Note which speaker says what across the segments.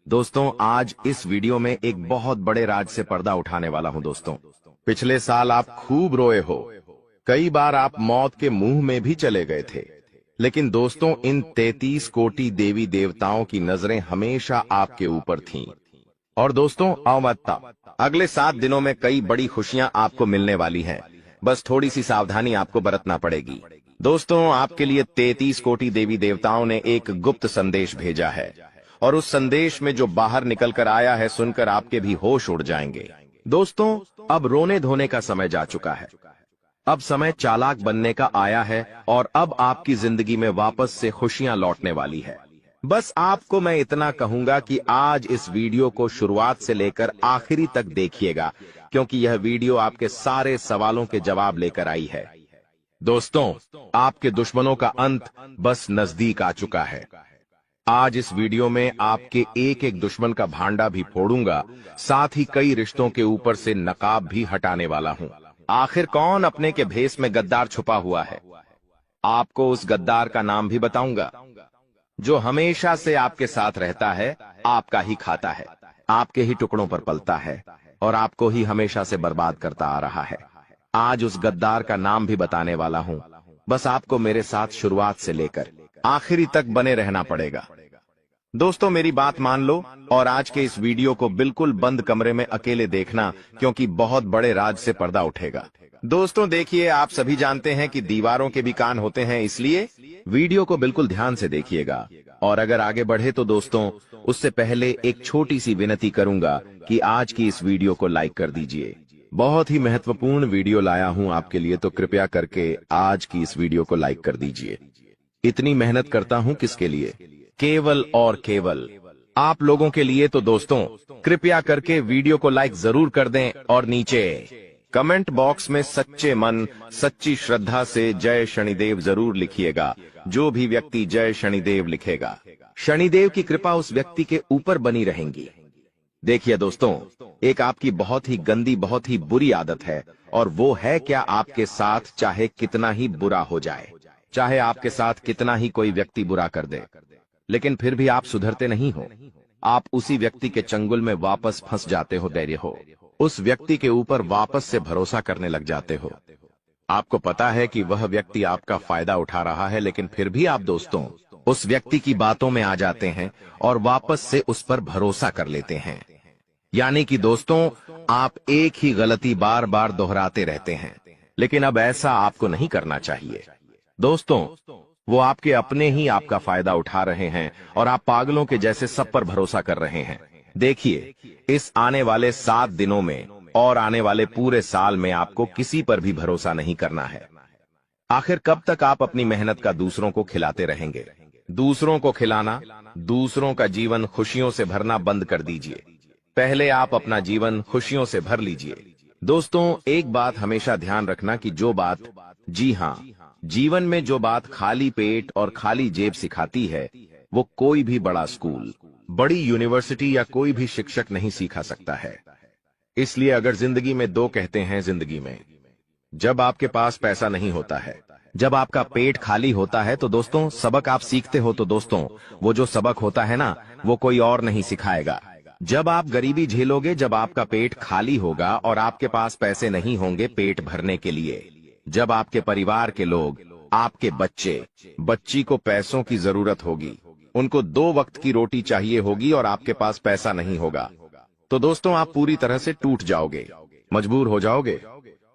Speaker 1: दोस्तों आज इस वीडियो में एक बहुत बड़े राज से पर्दा उठाने वाला हूं दोस्तों। पिछले साल आप खूब रोए हो, कई बार आप मौत के मुंह में भी चले गए थे, लेकिन दोस्तों इन 33 कोटि देवी देवताओं की नजरें हमेशा आपके ऊपर थीं। और दोस्तों अवमत्ता अगले 7 दिनों में कई बड़ी खुशियां आपको मिलने वाली हैं। बस थोड़ी सी सावधानी आपको बरतना पड़ेगी। दोस्तों आपके लिए 33 कोटि देवी देवताओं ने एक गुप्त संदेश भेजा है, और उस संदेश में जो बाहर निकल कर आया है सुनकर आपके भी होश उड़ जाएंगे। दोस्तों अब रोने धोने का समय जा चुका है, अब समय चालाक बनने का आया है, और अब आपकी जिंदगी में वापस से खुशियां लौटने वाली है। बस आपको मैं इतना कहूंगा कि आज इस वीडियो को शुरुआत से लेकर आखिरी तक देखिएगा, क्योंकि यह वीडियो आपके सारे सवालों के जवाब लेकर आई है। दोस्तों आपके दुश्मनों का अंत बस नजदीक आ चुका है। आज इस वीडियो में आपके एक एक दुश्मन का भांडा भी फोड़ूंगा, साथ ही कई रिश्तों के ऊपर से नकाब भी हटाने वाला हूं। आखिर कौन अपने के भेष में गद्दार छुपा हुआ है? आपको उस गद्दार का नाम भी बताऊंगा, जो हमेशा से आपके साथ रहता है, आपका ही खाता है, आपके ही टुकड़ों पर पलता है, और आपको ही हमेशा से बर्बाद करता आ रहा है। आज उस गद्दार का नाम भी बताने वाला हूं। बस आपको मेरे साथ शुरुआत से लेकर आखिरी तक बने रहना पड़ेगा। दोस्तों मेरी बात मान लो, और आज के इस वीडियो को बिल्कुल बंद कमरे में अकेले देखना, क्योंकि बहुत बड़े राज से पर्दा उठेगा। दोस्तों देखिए, आप सभी जानते हैं कि दीवारों के भी कान होते हैं, इसलिए वीडियो को बिल्कुल ध्यान से देखिएगा। और अगर आगे बढ़े तो दोस्तों उससे पहले एक छोटी सी विनती करूंगा कि आज की इस वीडियो को लाइक कर दीजिए। बहुत ही महत्वपूर्ण वीडियो लाया हूं आपके लिए, तो कृपया करके आज की इस वीडियो को लाइक कर दीजिए। इतनी मेहनत करता हूं किसके लिए? केवल और केवल आप लोगों के लिए। तो दोस्तों कृपया करके वीडियो को लाइक जरूर कर दें, और नीचे कमेंट बॉक्स में सच्चे मन सच्ची श्रद्धा से जय शनिदेव जरूर लिखिएगा। जो भी व्यक्ति जय शनिदेव लिखेगा, शनिदेव की कृपा उस व्यक्ति के ऊपर बनी रहेंगी। देखिए दोस्तों, एक आपकी बहुत ही गंदी बहुत ही बुरी आदत है, और वो है क्या? आपके साथ चाहे कितना ही बुरा हो जाए, चाहे आपके साथ कितना ही कोई व्यक्ति बुरा कर दे, लेकिन फिर भी आप सुधरते नहीं हो। आप उसी व्यक्ति के चंगुल में वापस फंस जाते हो, धैर्य हो, उस व्यक्ति के ऊपर वापस से भरोसा करने लग जाते हो। आपको पता है कि वह व्यक्ति आपका फायदा उठा रहा है, लेकिन फिर भी आप दोस्तों उस व्यक्ति की बातों में आ जाते हैं और वापस से उस पर भरोसा कर लेते हैं। यानी कि दोस्तों आप एक ही गलती बार बार दोहराते रहते हैं, लेकिन अब ऐसा आपको नहीं करना चाहिए। दोस्तों वो आपके अपने ही आपका फायदा उठा रहे हैं, और आप पागलों के जैसे सब पर भरोसा कर रहे हैं। देखिए, इस आने वाले 7 दिनों में और आने वाले पूरे साल में आपको किसी पर भी भरोसा नहीं करना है। आखिर कब तक आप अपनी मेहनत का दूसरों को खिलाते रहेंगे? दूसरों को खिलाना, दूसरों का जीवन खुशियों से भरना बंद कर दीजिए। पहले आप अपना जीवन खुशियों से भर लीजिए। दोस्तों एक बात हमेशा ध्यान रखना कि जो बात, जी हाँ, जीवन में जो बात खाली पेट और खाली जेब सिखाती है, वो कोई भी बड़ा स्कूल, बड़ी यूनिवर्सिटी या कोई भी शिक्षक नहीं सिखा सकता है। इसलिए अगर जिंदगी में दो कहते हैं, जिंदगी में जब आपके पास पैसा नहीं होता है, जब आपका पेट खाली होता है, तो दोस्तों सबक आप सीखते हो, तो दोस्तों वो जो सबक होता है ना, वो कोई और नहीं सिखाएगा। जब आप गरीबी झेलोगे, जब आपका पेट खाली होगा और आपके पास पैसे नहीं होंगे पेट भरने के लिए, जब आपके परिवार के लोग, आपके बच्ची को पैसों की जरूरत होगी, उनको 2 वक्त की रोटी चाहिए होगी, और आपके पास पैसा नहीं होगा, तो दोस्तों आप पूरी तरह से टूट जाओगे, मजबूर हो जाओगे,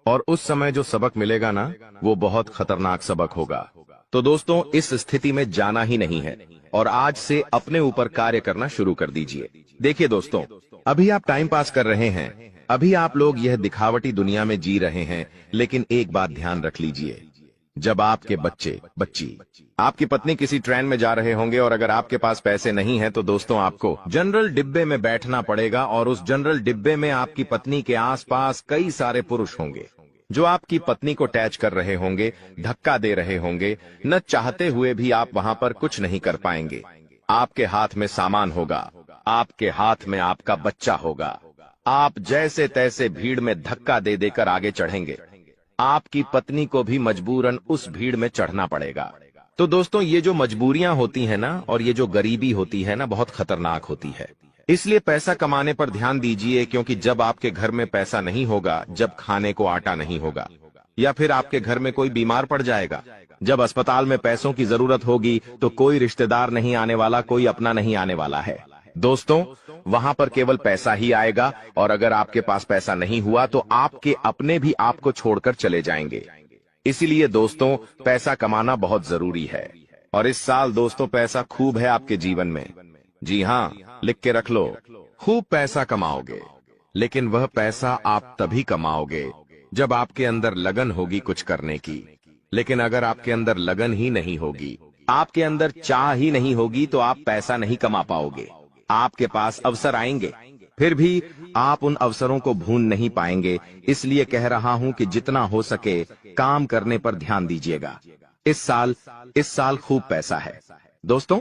Speaker 1: और उस समय जो सबक मिलेगा ना, वो बहुत खतरनाक सबक होगा। तो दोस्तों इस स्थिति में जाना ही नहीं है, और आज से अपने ऊपर कार्य करना शुरू कर दीजिए। देखिए दोस्तों, अभी आप टाइम पास कर रहे हैं, अभी आप लोग यह दिखावटी दुनिया में जी रहे हैं, लेकिन एक बात ध्यान रख लीजिए, जब आपके बच्ची, आपकी पत्नी किसी ट्रेन में जा रहे होंगे, और अगर आपके पास पैसे नहीं हैं, तो दोस्तों आपको जनरल डिब्बे में बैठना पड़ेगा, और उस जनरल डिब्बे में आपकी पत्नी के आसपास कई सारे पुरुष होंगे, जो आपकी पत्नी को टैच कर रहे होंगे, धक्का दे रहे होंगे। न चाहते हुए भी आप वहां पर कुछ नहीं कर पाएंगे। आपके हाथ में सामान होगा, आपके हाथ में आपका बच्चा होगा, आप जैसे तैसे भीड़ में धक्का दे देकर आगे चढ़ेंगे। आपकी पत्नी को भी मजबूरन उस भीड़ में चढ़ना पड़ेगा। तो दोस्तों ये जो मजबूरियां होती है ना, और ये जो गरीबी होती है ना, बहुत खतरनाक होती है। इसलिए पैसा कमाने पर ध्यान दीजिए, क्योंकि जब आपके घर में पैसा नहीं होगा, जब खाने को आटा नहीं होगा, या फिर आपके घर में कोई बीमार पड़ जाएगा, जब अस्पताल में पैसों की जरूरत होगी, तो कोई रिश्तेदार नहीं आने वाला, कोई अपना नहीं आने वाला है। दोस्तों, वहां पर केवल पैसा ही आएगा, और अगर आपके पास पैसा नहीं हुआ तो आपके अपने भी आपको छोड़कर चले जाएंगे। इसीलिए दोस्तों, पैसा कमाना बहुत जरूरी है। और इस साल दोस्तों पैसा खूब है आपके जीवन में। जी हाँ, लिख के रख लो, खूब पैसा कमाओगे। लेकिन वह पैसा आप तभी कमाओगे जब आपके अंदर लगन होगी कुछ करने की। लेकिन अगर आपके अंदर लगन ही नहीं होगी, आपके अंदर चाह ही नहीं होगी, तो आप पैसा नहीं कमा पाओगे। आपके पास अवसर आएंगे, फिर भी आप उन अवसरों को भून नहीं पाएंगे। इसलिए कह रहा हूं कि जितना हो सके काम करने पर ध्यान दीजिएगा। इस साल खूब पैसा है दोस्तों,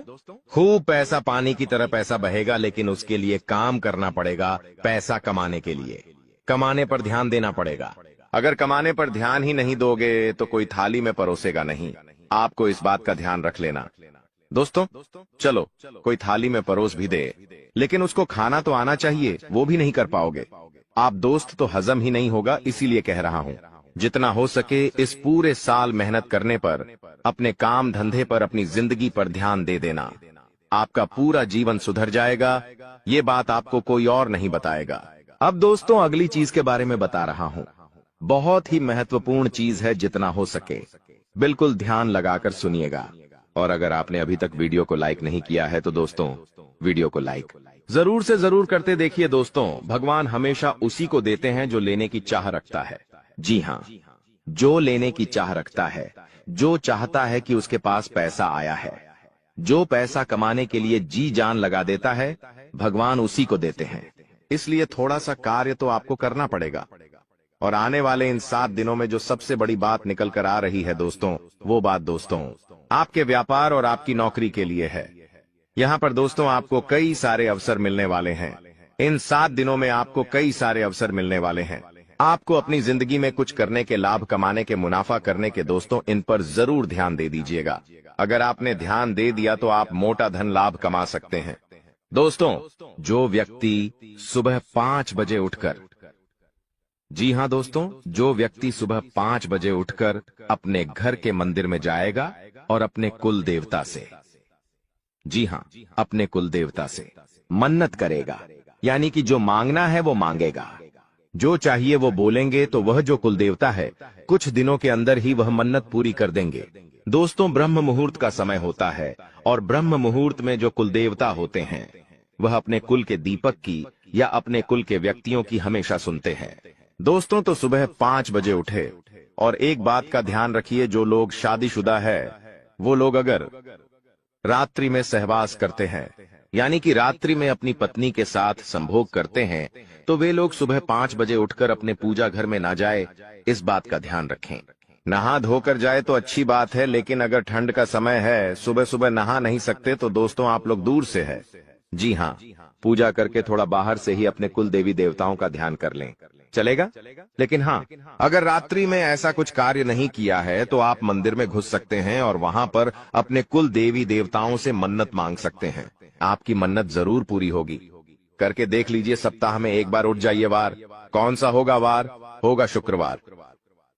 Speaker 1: खूब पैसा पानी की तरह पैसा बहेगा, लेकिन उसके लिए काम करना पड़ेगा। पैसा कमाने के लिए कमाने पर ध्यान देना पड़ेगा। अगर कमाने पर ध्यान ही नहीं दोगे तो कोई थाली में परोसेगा नहीं। आपको इस बात का ध्यान रख लेना। दोस्तों, चलो कोई थाली में परोस भी दे, लेकिन उसको खाना तो आना चाहिए, वो भी नहीं कर पाओगे आप दोस्त, तो हजम ही नहीं होगा। इसीलिए कह रहा हूं, जितना हो सके इस पूरे साल मेहनत करने पर, अपने काम धंधे पर, अपनी जिंदगी पर ध्यान दे देना। आपका पूरा जीवन सुधर जाएगा। ये बात आपको कोई और नहीं बताएगा। अब दोस्तों, अगली चीज के बारे में बता रहा हूं। बहुत ही महत्वपूर्ण चीज है, जितना हो सके बिल्कुल ध्यान लगाकर सुनिएगा। और अगर आपने अभी तक वीडियो को लाइक नहीं किया है तो दोस्तों, वीडियो को लाइक जरूर से जरूर करते देखिए। दोस्तों, भगवान हमेशा उसी को देते हैं जो लेने की चाह रखता है। जी हाँ, जो लेने की चाह रखता है, जो चाहता है कि उसके पास पैसा आया है, जो पैसा कमाने के लिए जी जान लगा देता है, भगवान उसी को देते हैं। इसलिए थोड़ा सा कार्य तो आपको करना पड़ेगा। और आने वाले इन 7 दिनों में जो सबसे बड़ी बात निकल कर आ रही है दोस्तों, वो बात दोस्तों आपके व्यापार और आपकी नौकरी के लिए है। यहाँ पर दोस्तों आपको कई सारे अवसर मिलने वाले हैं। इन 7 दिनों में आपको कई सारे अवसर मिलने वाले हैं। आपको अपनी जिंदगी में कुछ करने के, लाभ कमाने के, मुनाफा करने के। दोस्तों, इन पर जरूर ध्यान दे दीजिएगा। अगर आपने ध्यान दे दिया तो आप मोटा धन लाभ कमा सकते हैं। दोस्तों, जो व्यक्ति सुबह 5 बजे उठकर, जी हाँ दोस्तों, जो व्यक्ति सुबह 5 बजे उठकर अपने घर के मंदिर में जाएगा और अपने कुल देवता से, जी हाँ, अपने कुल देवता से मन्नत करेगा, यानी कि जो मांगना है वो मांगेगा, जो चाहिए वो बोलेंगे, तो वह जो कुल देवता है कुछ दिनों के अंदर ही वह मन्नत पूरी कर देंगे। दोस्तों, ब्रह्म मुहूर्त का समय होता है, और ब्रह्म मुहूर्त में जो कुल देवता होते हैं वह अपने कुल के दीपक की या अपने कुल के व्यक्तियों की हमेशा सुनते हैं। दोस्तों, तो सुबह 5 बजे उठे। और एक बात का ध्यान रखिए, जो लोग शादीशुदा है वो लोग अगर रात्रि में सहवास करते हैं, यानी कि रात्रि में अपनी पत्नी के साथ संभोग करते हैं, तो वे लोग सुबह 5 बजे उठकर अपने पूजा घर में ना जाए। इस बात का ध्यान रखें। नहा धोकर जाए तो अच्छी बात है, लेकिन अगर ठंड का समय है, सुबह सुबह नहा नहीं सकते, तो दोस्तों आप लोग दूर से है, जी हाँ, पूजा करके थोड़ा बाहर से ही अपने कुल देवी देवताओं का ध्यान कर लें, चलेगा। लेकिन हाँ, अगर रात्रि में ऐसा कुछ कार्य नहीं किया है तो आप मंदिर में घुस सकते हैं और वहां पर अपने कुल देवी देवताओं से मन्नत मांग सकते हैं। आपकी मन्नत जरूर पूरी होगी। करके देख लीजिए। सप्ताह में एक बार उठ जाइए। वार कौन सा होगा? वार होगा शुक्रवार।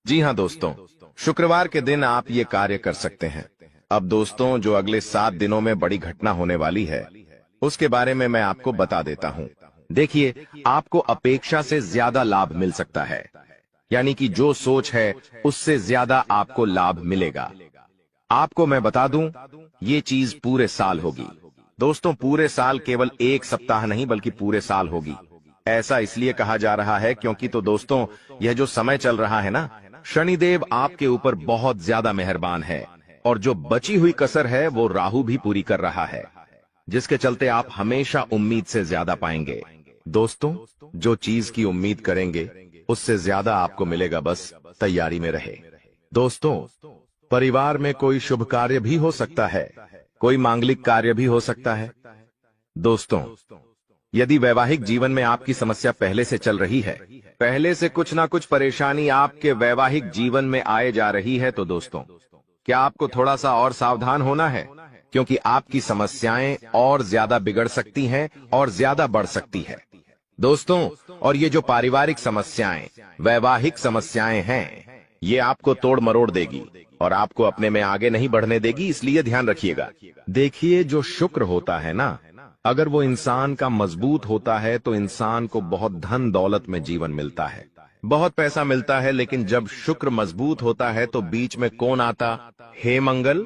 Speaker 1: जी हाँ दोस्तों, शुक्रवार के दिन आप ये कार्य कर सकते हैं। अब दोस्तों, जो अगले 7 दिनों में बड़ी घटना होने वाली है उसके बारे में मैं आपको बता देता हूँ। देखिए, आपको अपेक्षा से ज्यादा लाभ मिल सकता है, यानी कि जो सोच है उससे ज्यादा आपको लाभ मिलेगा। आपको मैं बता दूं, ये चीज पूरे साल होगी। दोस्तों, पूरे साल, केवल एक सप्ताह नहीं बल्कि पूरे साल होगी। ऐसा इसलिए कहा जा रहा है क्योंकि तो दोस्तों, यह जो समय चल रहा है ना, शनिदेव आपके ऊपर बहुत ज्यादा मेहरबान है, और जो बची हुई कसर है वो राहु भी पूरी कर रहा है, जिसके चलते आप हमेशा उम्मीद से ज्यादा पाएंगे। दोस्तों, जो चीज की उम्मीद करेंगे उससे ज्यादा आपको मिलेगा, बस तैयारी में रहे। दोस्तों, परिवार में कोई शुभ कार्य भी हो सकता है, कोई मांगलिक कार्य भी हो सकता है। दोस्तों, यदि वैवाहिक जीवन में आपकी समस्या पहले से चल रही है, पहले से कुछ ना कुछ परेशानी आपके वैवाहिक जीवन में आए जा रही है, तो दोस्तों, क्या आपको थोड़ा सा और सावधान होना है? क्योंकि आपकी समस्याएं और ज्यादा बिगड़ सकती हैं और ज्यादा बढ़ सकती है दोस्तों। और ये जो पारिवारिक समस्याएं, वैवाहिक समस्याएं हैं, ये आपको तोड़ मरोड़ देगी और आपको अपने में आगे नहीं बढ़ने देगी, इसलिए ध्यान रखिएगा। देखिए, जो शुक्र होता है ना, अगर वो इंसान का मजबूत होता है तो इंसान को बहुत धन दौलत में जीवन मिलता है, बहुत पैसा मिलता है। लेकिन जब शुक्र मजबूत होता है तो बीच में कौन आता? हे मंगल।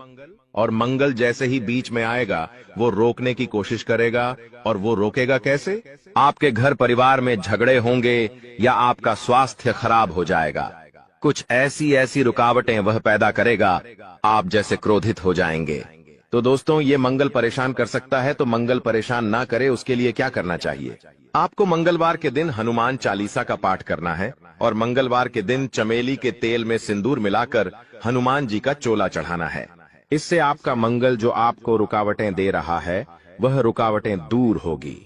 Speaker 1: और मंगल जैसे ही बीच में आएगा, वो रोकने की कोशिश करेगा। और वो रोकेगा कैसे? आपके घर परिवार में झगड़े होंगे या आपका स्वास्थ्य खराब हो जाएगा। कुछ ऐसी ऐसी रुकावटें वह पैदा करेगा, आप जैसे क्रोधित हो जाएंगे। तो दोस्तों, ये मंगल परेशान कर सकता है, तो मंगल परेशान ना करे उसके लिए क्या करना चाहिए? आपको मंगलवार के दिन हनुमान चालीसा का पाठ करना है और मंगलवार के दिन चमेली के तेल में सिंदूर मिलाकर हनुमान जी का चोला चढ़ाना है। इससे आपका मंगल जो आपको रुकावटें दे रहा है, वह रुकावटें दूर होगी,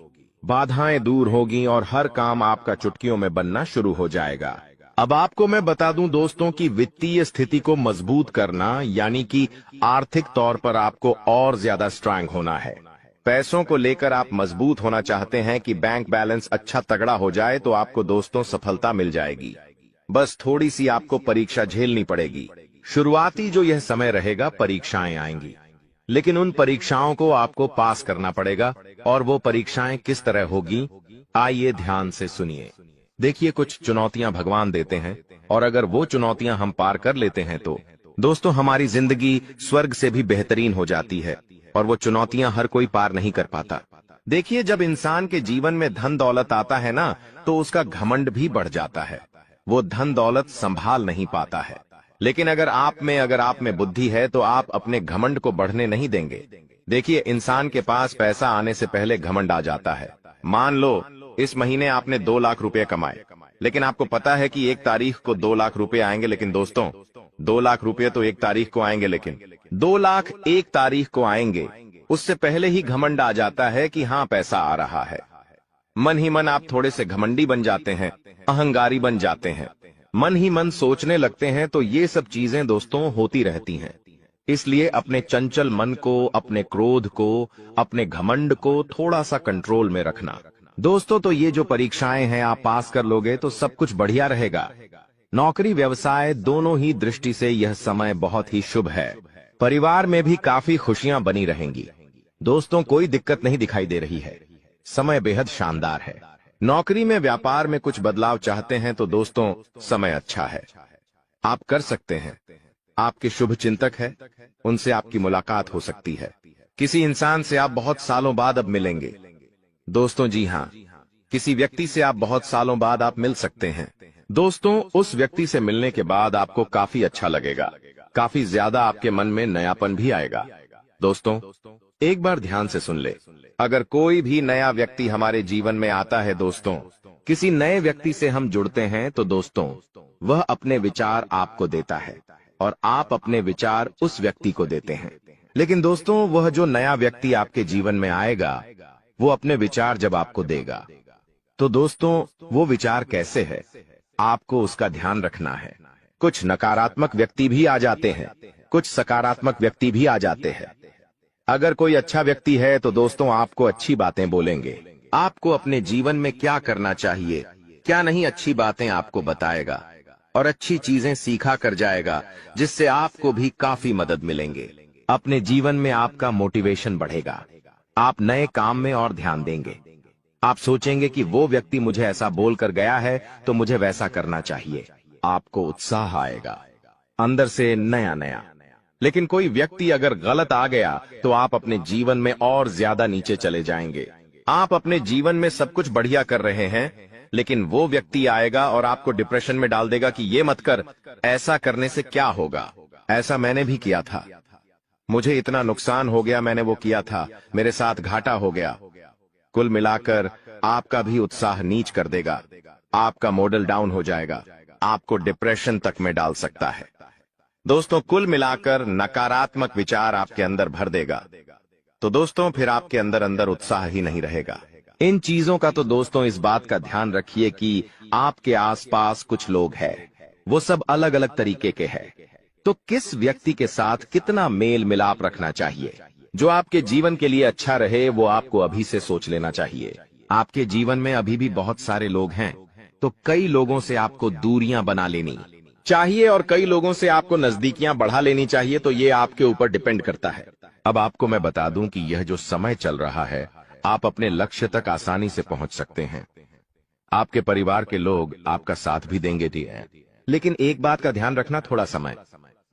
Speaker 1: बाधाएं दूर होगी और हर काम आपका चुटकियों में बनना शुरू हो जाएगा। अब आपको मैं बता दूं दोस्तों कि वित्तीय स्थिति को मजबूत करना यानी कि आर्थिक तौर पर आपको और ज्यादा स्ट्रांग होना है। पैसों को लेकर आप मजबूत होना चाहते हैं कि बैंक बैलेंस अच्छा तगड़ा हो जाए, तो आपको दोस्तों सफलता मिल जाएगी। बस थोड़ी सी आपको परीक्षा झेलनी पड़ेगी। शुरुआती जो यह समय रहेगा, परीक्षाएं आएंगी, लेकिन उन परीक्षाओं को आपको पास करना पड़ेगा। और वो परीक्षाएं किस तरह होगी, आइए ध्यान से सुनिए। देखिए, कुछ चुनौतियां भगवान देते हैं और अगर वो चुनौतियां हम पार कर लेते हैं तो दोस्तों हमारी जिंदगी स्वर्ग से भी बेहतरीन हो जाती है। और वो चुनौतियां हर कोई पार नहीं कर पाता। देखिए, जब इंसान के जीवन में धन दौलत आता है ना, तो उसका घमंड भी बढ़ जाता है। वो धन दौलत संभाल नहीं पाता है। लेकिन अगर आप में बुद्धि है तो आप अपने घमंड को बढ़ने नहीं देंगे। देखिए, इंसान के पास पैसा आने से पहले घमंड आ जाता है। मान लो इस महीने आपने 2 लाख रुपए कमाए, लेकिन आपको पता है कि 1 तारीख को 2 लाख रुपए आएंगे। लेकिन दोस्तों, 2 लाख रुपए तो 1 तारीख को आएंगे, लेकिन 2 लाख 1 तारीख को आएंगे, उससे पहले ही घमंड आ जाता है कि हाँ, पैसा आ रहा है। मन ही मन आप थोड़े से घमंडी बन जाते हैं, अहंकारी बन जाते हैं, मन ही मन सोचने लगते हैं। तो ये सब चीजें दोस्तों होती रहती हैं। इसलिए अपने चंचल मन को, अपने क्रोध को, अपने घमंड को थोड़ा सा कंट्रोल में रखना। दोस्तों, तो ये जो परीक्षाएं हैं, आप पास कर लोगे तो सब कुछ बढ़िया रहेगा। नौकरी व्यवसाय दोनों ही दृष्टि से यह समय बहुत ही शुभ है। परिवार में भी काफी खुशियां बनी रहेंगी। दोस्तों, कोई दिक्कत नहीं दिखाई दे रही है, समय बेहद शानदार है। नौकरी में, व्यापार में कुछ बदलाव चाहते हैं तो दोस्तों समय अच्छा है, आप कर सकते हैं। आपके शुभ चिंतक है, उनसे आपकी मुलाकात हो सकती है। किसी इंसान से आप बहुत सालों बाद अब मिलेंगे दोस्तों। जी हाँ, किसी व्यक्ति से आप बहुत सालों बाद आप मिल सकते हैं। दोस्तों, उस व्यक्ति से मिलने के बाद आपको काफी अच्छा लगेगा, काफी ज्यादा आपके मन में नयापन भी आएगा। दोस्तों, एक बार ध्यान से सुन ले, अगर कोई भी नया व्यक्ति हमारे जीवन में आता है दोस्तों, किसी नए व्यक्ति से हम जुड़ते हैं तो दोस्तों वह अपने विचार आपको देता है और आप अपने विचार उस व्यक्ति को देते हैं। लेकिन दोस्तों, वह जो नया व्यक्ति आपके जीवन में आएगा, वो अपने विचार जब आपको देगा, तो दोस्तों वो विचार कैसे है, आपको उसका ध्यान रखना है। कुछ नकारात्मक व्यक्ति भी आ जाते हैं, कुछ सकारात्मक व्यक्ति भी आ जाते हैं। अगर कोई अच्छा व्यक्ति है तो दोस्तों आपको अच्छी बातें बोलेंगे, आपको अपने जीवन में क्या करना चाहिए, क्या नहीं, अच्छी बातें आपको बताएगा और अच्छी चीजें सीखा कर जाएगा, जिससे आपको भी काफी मदद मिलेंगे। अपने जीवन में आपका मोटिवेशन बढ़ेगा, आप नए काम में और ध्यान देंगे। आप सोचेंगे कि वो व्यक्ति मुझे ऐसा बोलकर गया है तो मुझे वैसा करना चाहिए। आपको उत्साह आएगा अंदर से नया नया। लेकिन कोई व्यक्ति अगर गलत आ गया तो आप अपने जीवन में और ज्यादा नीचे चले जाएंगे। आप अपने जीवन में सब कुछ बढ़िया कर रहे हैं, लेकिन वो व्यक्ति आएगा और आपको डिप्रेशन में डाल देगा कि ये मत कर, ऐसा करने से क्या होगा, ऐसा मैंने भी किया था, मुझे इतना नुकसान हो गया, मैंने वो किया था, मेरे साथ घाटा हो गया। कुल मिलाकर आपका भी उत्साह नीच कर देगा, आपका मॉडल डाउन हो जाएगा, आपको डिप्रेशन तक में डाल सकता है। दोस्तों, कुल मिलाकर नकारात्मक विचार आपके अंदर भर देगा, तो दोस्तों फिर आपके अंदर अंदर उत्साह ही नहीं रहेगा। इन चीजों का तो दोस्तों इस बात का ध्यान रखिए कि आपके आसपास कुछ लोग हैं, वो सब अलग अलग तरीके के हैं, तो किस व्यक्ति के साथ कितना मेल मिलाप रखना चाहिए। जो आपके जीवन के लिए अच्छा रहे वो आपको अभी से सोच लेना चाहिए। आपके जीवन में अभी भी बहुत सारे लोग हैं, तो कई लोगों से आपको दूरियां बना लेनी चाहिए और कई लोगों से आपको नजदीकियां बढ़ा लेनी चाहिए। तो ये आपके ऊपर डिपेंड करता है। अब आपको मैं बता दूं कि यह जो समय चल रहा है, आप अपने लक्ष्य तक आसानी से पहुंच सकते हैं। आपके परिवार के लोग आपका साथ भी देंगे जी, लेकिन एक बात का ध्यान रखना, थोड़ा समय,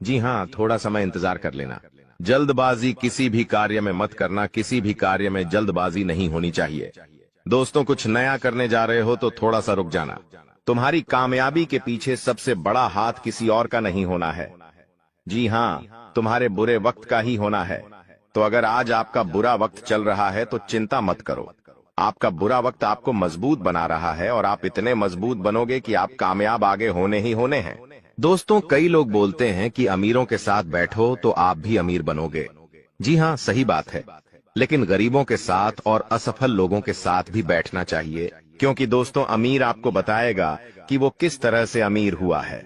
Speaker 1: जी हाँ, थोड़ा समय इंतजार कर लेना। जल्दबाजी किसी भी कार्य में मत करना, किसी भी कार्य में जल्दबाजी नहीं होनी चाहिए। दोस्तों, कुछ नया करने जा रहे हो तो थोड़ा सा रुक जाना। तुम्हारी कामयाबी के पीछे सबसे बड़ा हाथ किसी और का नहीं होना है, जी हाँ, तुम्हारे बुरे वक्त का ही होना है। तो अगर आज आपका बुरा वक्त चल रहा है तो चिंता मत करो। आपका बुरा वक्त आपको मजबूत बना रहा है और आप इतने मजबूत बनोगे कि आप कामयाब आगे होने ही होने हैं। दोस्तों, कई लोग बोलते हैं कि अमीरों के साथ बैठो तो आप भी अमीर बनोगे। जी हाँ, सही बात है, लेकिन गरीबों के साथ और असफल लोगों के साथ भी बैठना चाहिए, क्योंकि दोस्तों, अमीर आपको बताएगा कि वो किस तरह से अमीर हुआ है,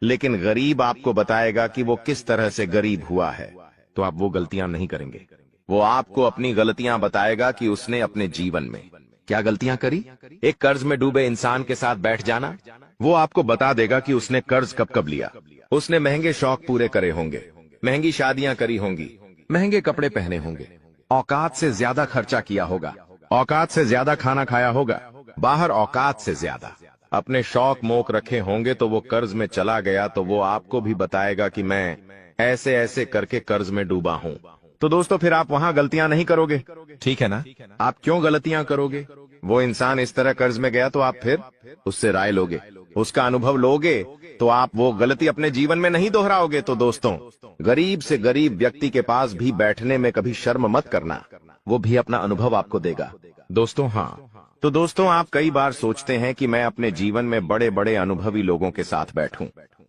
Speaker 1: लेकिन गरीब आपको बताएगा कि वो किस तरह से गरीब हुआ है। तो आप वो गलतियां नहीं करेंगे। वो आपको अपनी गलतियां बताएगा कि उसने अपने जीवन में क्या गलतियां करी। एक कर्ज में डूबे इंसान के साथ बैठ जाना, वो आपको बता देगा कि उसने कर्ज कब कब लिया। उसने महंगे शौक पूरे करे होंगे, महंगी शादियां करी होंगी, महंगे कपड़े पहने होंगे, औकात से ज्यादा खर्चा किया होगा, औकात से ज्यादा खाना खाया होगा, बाहर औकात से ज्यादा अपने शौक मोक रखे होंगे। तो वो कर्ज में चला गया तो वो आपको भी बताएगा कि मैं ऐसे ऐसे करके कर्ज में डूबा हूं। तो दोस्तों, फिर आप वहां गलतियां नहीं करोगे, ठीक है ना? आप क्यों गलतियां करोगे? वो इंसान इस तरह कर्ज में गया तो आप फिर उससे राय लोगे, उसका अनुभव लोगे, तो आप वो गलती अपने जीवन में नहीं दोहराओगे। तो दोस्तों, गरीब से गरीब व्यक्ति के पास भी बैठने में कभी शर्म मत करना, वो भी अपना अनुभव आपको देगा। दोस्तों, हाँ, तो दोस्तों, आप कई बार सोचते हैं कि मैं अपने जीवन में बड़े बड़े अनुभवी लोगों के साथ बैठूं।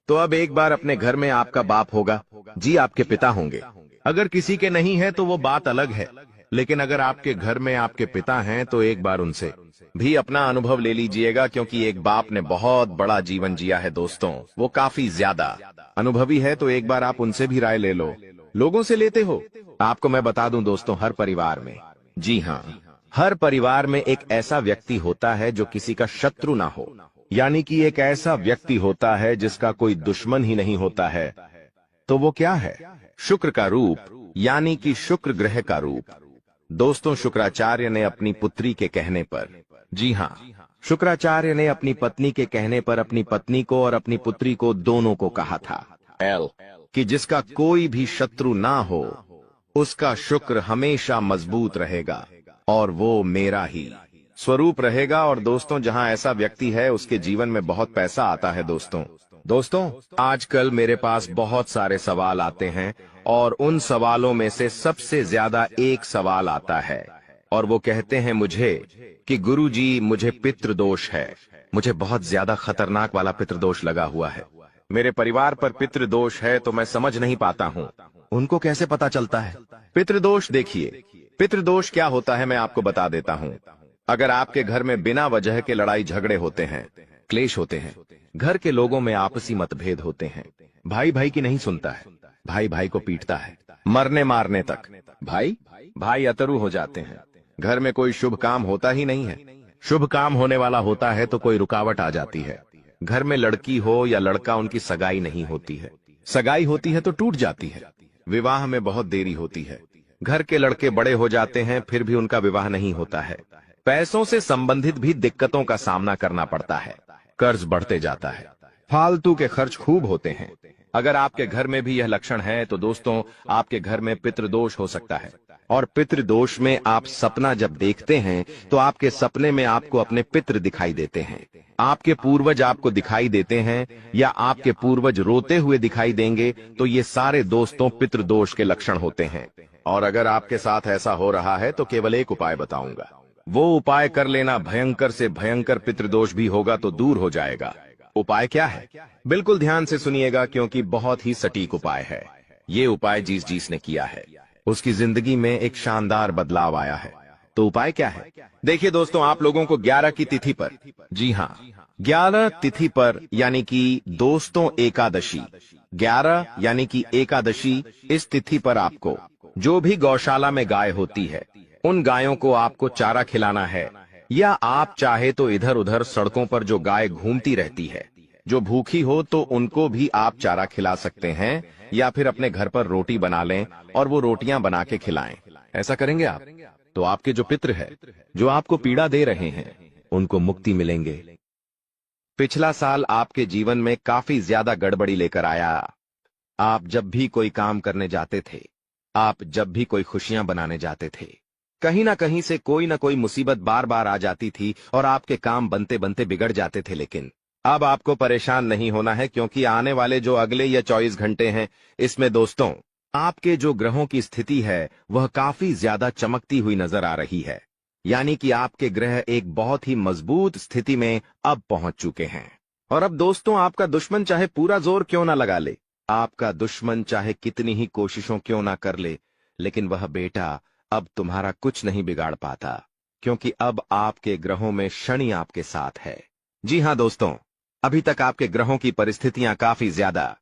Speaker 1: तो अब एक बार अपने घर में आपका बाप होगा, जी, आपके पिता होंगे। अगर किसी के नहीं है तो वो बात अलग है, लेकिन अगर आपके घर में आपके पिता हैं तो एक बार उनसे भी अपना अनुभव ले लीजिएगा, क्योंकि एक बाप ने बहुत बड़ा जीवन जिया है दोस्तों, वो काफी ज्यादा अनुभवी है। तो एक बार आप उनसे भी राय ले लो। लोगों से लेते हो? आपको मैं बता दूं दोस्तों, हर परिवार में, जी हाँ, हर परिवार में एक ऐसा व्यक्ति होता है जो किसी का शत्रु ना हो, यानी कि एक ऐसा व्यक्ति होता है जिसका कोई दुश्मन ही नहीं होता है। तो वो क्या है? शुक्र का रूप, यानी कि शुक्र ग्रह का रूप। दोस्तों, शुक्राचार्य ने अपनी पुत्री के कहने पर, जी हाँ, शुक्राचार्य ने अपनी पत्नी के कहने पर अपनी पत्नी को और अपनी पुत्री को दोनों को कहा था कि जिसका कोई भी शत्रु ना हो उसका शुक्र हमेशा मजबूत रहेगा और वो मेरा ही स्वरूप रहेगा। और दोस्तों, जहां ऐसा व्यक्ति है उसके जीवन में बहुत पैसा आता है। दोस्तों, आजकल मेरे पास बहुत सारे सवाल आते हैं और उन सवालों में से सबसे ज्यादा एक सवाल आता है और वो कहते हैं मुझे कि गुरुजी, मुझे पितृदोष है, मुझे बहुत ज्यादा खतरनाक वाला पितृदोष लगा हुआ है, मेरे परिवार पर पितृदोष है, तो मैं समझ नहीं पाता हूँ। उनको कैसे पता चलता है पितृदोष? देखिए, पितृदोष क्या होता है मैं आपको बता देता हूँ। अगर आपके घर में बिना वजह के लड़ाई झगड़े होते हैं, क्लेश होते हैं, घर के लोगों में आपसी मतभेद होते हैं, भाई भाई की नहीं सुनता है, भाई भाई को पीटता है, मरने मारने तक भाई भाई अतरु हो जाते हैं, घर में कोई शुभ काम होता ही नहीं है, शुभ काम होने वाला होता है तो कोई रुकावट आ जाती है, घर में लड़की हो या लड़का, उनकी सगाई नहीं होती है, सगाई होती है तो टूट जाती है, विवाह में बहुत देरी होती है, घर के लड़के बड़े हो जाते हैं फिर भी उनका विवाह नहीं होता है, पैसों से संबंधित भी दिक्कतों का सामना करना पड़ता है, कर्ज बढ़ते जाता है, फालतू के खर्च खूब होते हैं। अगर आपके घर में भी यह लक्षण है तो दोस्तों, आपके घर में पितृदोष हो सकता है। और पितृदोष में आप सपना जब देखते हैं तो आपके सपने में आपको अपने पितृ दिखाई देते हैं, आपके पूर्वज आपको दिखाई देते हैं या आपके पूर्वज रोते हुए दिखाई देंगे, तो ये सारे दोस्तों पितृदोष के लक्षण होते हैं। और अगर आपके साथ ऐसा हो रहा है तो केवल एक उपाय बताऊंगा, वो उपाय कर लेना, भयंकर से भयंकर पितृदोष भी होगा तो दूर हो जाएगा। उपाय क्या है? बिल्कुल ध्यान से सुनिएगा, क्योंकि बहुत ही सटीक उपाय है। ये उपाय जिस ने किया है उसकी जिंदगी में एक शानदार बदलाव आया है। तो उपाय क्या है? देखिए दोस्तों, आप लोगों को 11 की तिथि पर, जी हाँ, 11 तिथि पर, यानी कि दोस्तों एकादशी, 11 यानी कि एकादशी, इस तिथि पर आपको जो भी गौशाला में गाय होती है, उन गायों को आपको चारा खिलाना है, या आप चाहे तो इधर उधर सड़कों पर जो गाय घूमती रहती है, जो भूखी हो तो उनको भी आप चारा खिला सकते हैं, या फिर अपने घर पर रोटी बना लें और वो रोटियां बना के खिलाएं। ऐसा करेंगे आप तो आपके जो पितृ है, जो आपको पीड़ा दे रहे हैं, उनको मुक्ति मिलेंगे। पिछला साल आपके जीवन में काफी ज्यादा गड़बड़ी लेकर आया। आप जब भी कोई काम करने जाते थे, आप जब भी कोई खुशियां बनाने जाते थे, कहीं ना कहीं से कोई ना कोई मुसीबत बार बार आ जाती थी और आपके काम बनते बनते बिगड़ जाते थे। लेकिन अब आपको परेशान नहीं होना है, क्योंकि आने वाले जो अगले या 24 घंटे हैं, इसमें दोस्तों आपके जो ग्रहों की स्थिति है वह काफी ज्यादा चमकती हुई नजर आ रही है। यानी कि आपके ग्रह एक बहुत ही मजबूत स्थिति में अब पहुंच चुके हैं। और अब दोस्तों आपका दुश्मन चाहे पूरा जोर क्यों ना लगा ले, आपका दुश्मन चाहे कितनी ही कोशिशों क्यों ना कर ले, लेकिन वह बेटा अब तुम्हारा कुछ नहीं बिगाड़ पाता, क्योंकि अब आपके ग्रहों में शनि आपके साथ है। जी हां दोस्तों, अभी तक आपके ग्रहों की परिस्थितियां काफी ज्यादा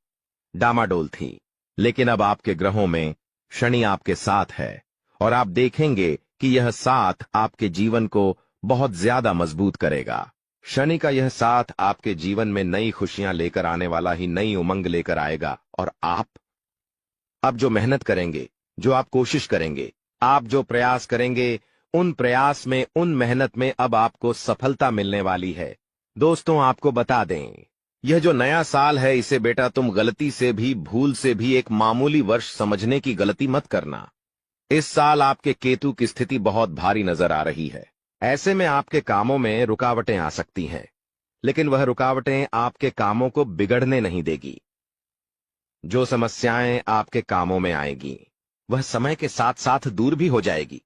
Speaker 1: डामाडोल थीं, लेकिन अब आपके ग्रहों में शनि आपके साथ है, और आप देखेंगे कि यह साथ आपके जीवन को बहुत ज्यादा मजबूत करेगा। शनि का यह साथ आपके जीवन में नई खुशियां लेकर आने वाला ही नई उमंग लेकर आएगा। और आप अब जो मेहनत करेंगे, जो आप कोशिश करेंगे, आप जो प्रयास करेंगे, उन प्रयास में, उन मेहनत में अब आपको सफलता मिलने वाली है। दोस्तों आपको बता दें, यह जो नया साल है, इसे बेटा तुम गलती से भी, भूल से भी एक मामूली वर्ष समझने की गलती मत करना। इस साल आपके केतु की स्थिति बहुत भारी नजर आ रही है। ऐसे में आपके कामों में रुकावटें आ सकती हैं, लेकिन वह रुकावटें आपके कामों को बिगड़ने नहीं देगी। जो समस्याएं आपके कामों में आएगी, वह समय के साथ साथ दूर भी हो जाएगी।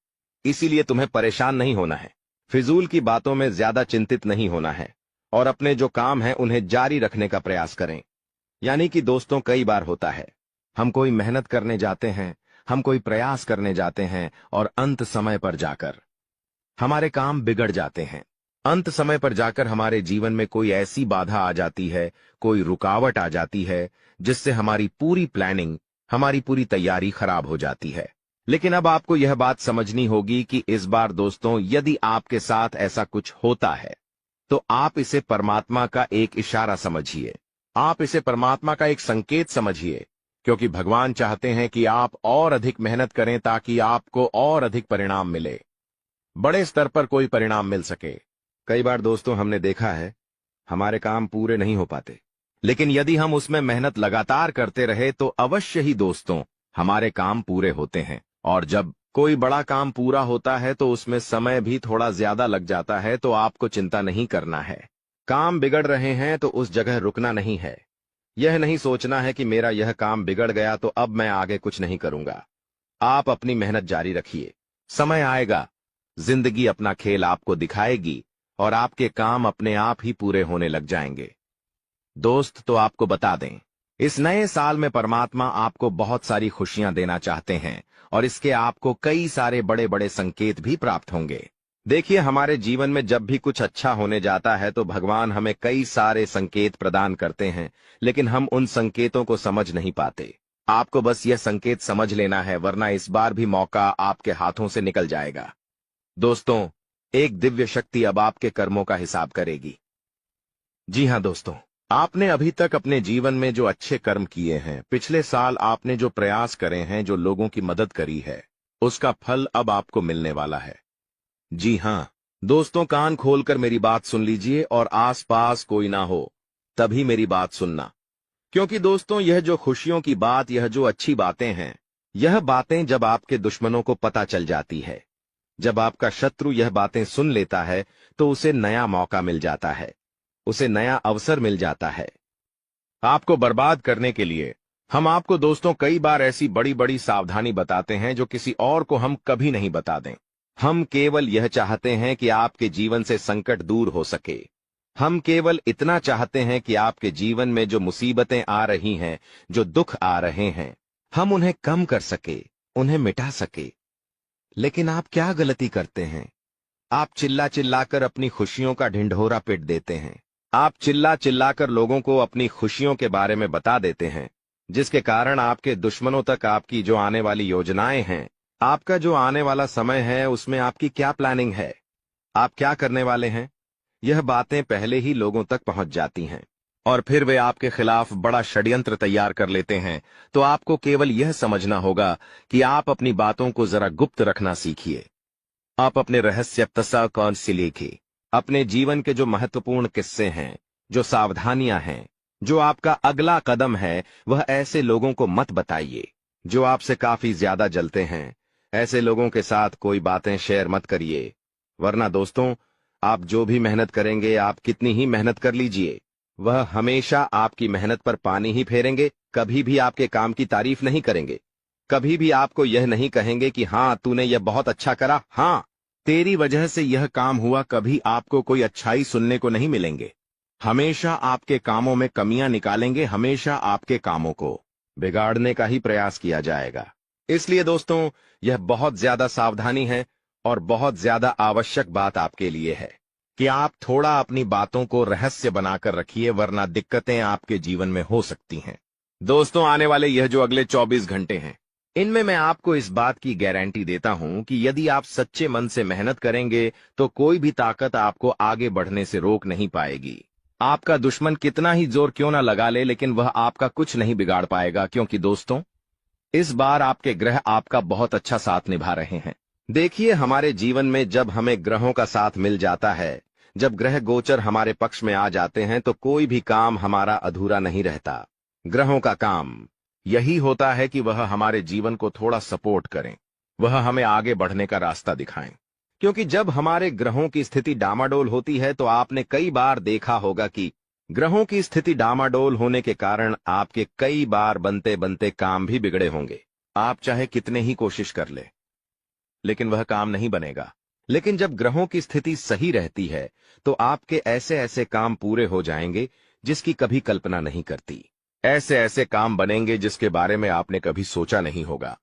Speaker 1: इसीलिए तुम्हें परेशान नहीं होना है, फिजूल की बातों में ज्यादा चिंतित नहीं होना है, और अपने जो काम है उन्हें जारी रखने का प्रयास करें। यानी कि दोस्तों कई बार होता है, हम कोई मेहनत करने जाते हैं, हम कोई प्रयास करने जाते हैं, और अंत समय पर जाकर हमारे काम बिगड़ जाते हैं। अंत समय पर जाकर हमारे जीवन में कोई ऐसी बाधा आ जाती है, कोई रुकावट आ जाती है, जिससे हमारी पूरी प्लानिंग, हमारी पूरी तैयारी खराब हो जाती है। लेकिन अब आपको यह बात समझनी होगी कि इस बार दोस्तों यदि आपके साथ ऐसा कुछ होता है, तो आप इसे परमात्मा का एक इशारा समझिए, आप इसे परमात्मा का एक संकेत समझिए, क्योंकि भगवान चाहते हैं कि आप और अधिक मेहनत करें ताकि आपको और अधिक परिणाम मिले, बड़े स्तर पर कोई परिणाम मिल सके। कई बार दोस्तों हमने देखा है, हमारे काम पूरे नहीं हो पाते, लेकिन यदि हम उसमें मेहनत लगातार करते रहे तो अवश्य ही दोस्तों हमारे काम पूरे होते हैं। और जब कोई बड़ा काम पूरा होता है तो उसमें समय भी थोड़ा ज्यादा लग जाता है, तो आपको चिंता नहीं करना है। काम बिगड़ रहे हैं तो उस जगह रुकना नहीं है। यह नहीं सोचना है कि मेरा यह काम बिगड़ गया तो अब मैं आगे कुछ नहीं करूंगा। आप अपनी मेहनत जारी रखिए, समय आएगा, जिंदगी अपना खेल आपको दिखाएगी और आपके काम अपने आप ही पूरे होने लग जाएंगे। दोस्त तो आपको बता दें, इस नए साल में परमात्मा आपको बहुत सारी खुशियां देना चाहते हैं, और इसके आपको कई सारे बड़े बड़े संकेत भी प्राप्त होंगे। देखिए, हमारे जीवन में जब भी कुछ अच्छा होने जाता है तो भगवान हमें कई सारे संकेत प्रदान करते हैं, लेकिन हम उन संकेतों को समझ नहीं पाते। आपको बस यह संकेत समझ लेना है, वरना इस बार भी मौका आपके हाथों से निकल जाएगा। दोस्तों, एक दिव्य शक्ति अब आपके कर्मों का हिसाब करेगी। जी हां दोस्तों, आपने अभी तक अपने जीवन में जो अच्छे कर्म किए हैं, पिछले साल आपने जो प्रयास करे हैं, जो लोगों की मदद करी है, उसका फल अब आपको मिलने वाला है। जी हां दोस्तों, कान खोलकर मेरी बात सुन लीजिए, और आसपास कोई ना हो तभी मेरी बात सुनना, क्योंकि दोस्तों यह जो खुशियों की बात, यह जो अच्छी बातें हैं, यह बातें जब आपके दुश्मनों को पता चल जाती है, जब आपका शत्रु यह बातें सुन लेता है, तो उसे नया मौका मिल जाता है, उसे नया अवसर मिल जाता है आपको बर्बाद करने के लिए। हम आपको दोस्तों कई बार ऐसी बड़ी बड़ी सावधानी बताते हैं जो किसी और को हम कभी नहीं बता दें। हम केवल यह चाहते हैं कि आपके जीवन से संकट दूर हो सके। हम केवल इतना चाहते हैं कि आपके जीवन में जो मुसीबतें आ रही हैं, जो दुख आ रहे हैं, हम उन्हें कम कर सके, उन्हें मिटा सके। लेकिन आप क्या गलती करते हैं? आप चिल्ला चिल्लाकर अपनी खुशियों का ढिंढोरा पीट देते हैं। आप चिल्ला चिल्लाकर लोगों को अपनी खुशियों के बारे में बता देते हैं, जिसके कारण आपके दुश्मनों तक आपकी जो आने वाली योजनाएं हैं, आपका जो आने वाला समय है, उसमें आपकी क्या प्लानिंग है, आप क्या करने वाले हैं, यह बातें पहले ही लोगों तक पहुंच जाती हैं और फिर वे आपके खिलाफ बड़ा षड्यंत्र तैयार कर लेते हैं। तो आपको केवल यह समझना होगा कि आप अपनी बातों को जरा गुप्त रखना सीखिए। आप अपने रहस्य तसा कौन सी लिखिए। अपने जीवन के जो महत्वपूर्ण किस्से हैं, जो सावधानियां हैं, जो आपका अगला कदम है, वह ऐसे लोगों को मत बताइए जो आपसे काफी ज्यादा जलते हैं। ऐसे लोगों के साथ कोई बातें शेयर मत करिए, वरना दोस्तों, आप जो भी मेहनत करेंगे, आप कितनी ही मेहनत कर लीजिए, वह हमेशा आपकी मेहनत पर पानी ही फेरेंगे। कभी भी आपके काम की तारीफ नहीं करेंगे, कभी भी आपको यह नहीं कहेंगे कि हाँ तूने यह बहुत अच्छा करा, हाँ तेरी वजह से यह काम हुआ। कभी आपको कोई अच्छाई सुनने को नहीं मिलेंगे। हमेशा आपके कामों में कमियां निकालेंगे, हमेशा आपके कामों को बिगाड़ने का ही प्रयास किया जाएगा। इसलिए दोस्तों, यह बहुत ज्यादा सावधानी है और बहुत ज्यादा आवश्यक बात आपके लिए है कि आप थोड़ा अपनी बातों को रहस्य बनाकर रखिए, वरना दिक्कतें आपके जीवन में हो सकती हैं। दोस्तों, आने वाले यह जो अगले 24 घंटे हैं, इनमें मैं आपको इस बात की गारंटी देता हूं कि यदि आप सच्चे मन से मेहनत करेंगे तो कोई भी ताकत आपको आगे बढ़ने से रोक नहीं पाएगी। आपका दुश्मन कितना ही जोर क्यों ना लगा ले, लेकिन वह आपका कुछ नहीं बिगाड़ पाएगा, क्योंकि दोस्तों, इस बार आपके ग्रह आपका बहुत अच्छा साथ निभा रहे हैं। देखिए, हमारे जीवन में जब हमें ग्रहों का साथ मिल जाता है, जब ग्रह गोचर हमारे पक्ष में आ जाते हैं, तो कोई भी काम हमारा अधूरा नहीं रहता। ग्रहों का काम यही होता है कि वह हमारे जीवन को थोड़ा सपोर्ट करें, वह हमें आगे बढ़ने का रास्ता दिखाएं। क्योंकि जब हमारे ग्रहों की स्थिति डामाडोल होती है, तो आपने कई बार देखा होगा कि ग्रहों की स्थिति डामाडोल होने के कारण आपके कई बार बनते बनते काम भी बिगड़े होंगे। आप चाहे कितने ही कोशिश कर ले, लेकिन वह काम नहीं बनेगा। लेकिन जब ग्रहों की स्थिति सही रहती है, तो आपके ऐसे ऐसे काम पूरे हो जाएंगे जिसकी कभी कल्पना नहीं करती। ऐसे ऐसे काम बनेंगे जिसके बारे में आपने कभी सोचा नहीं होगा।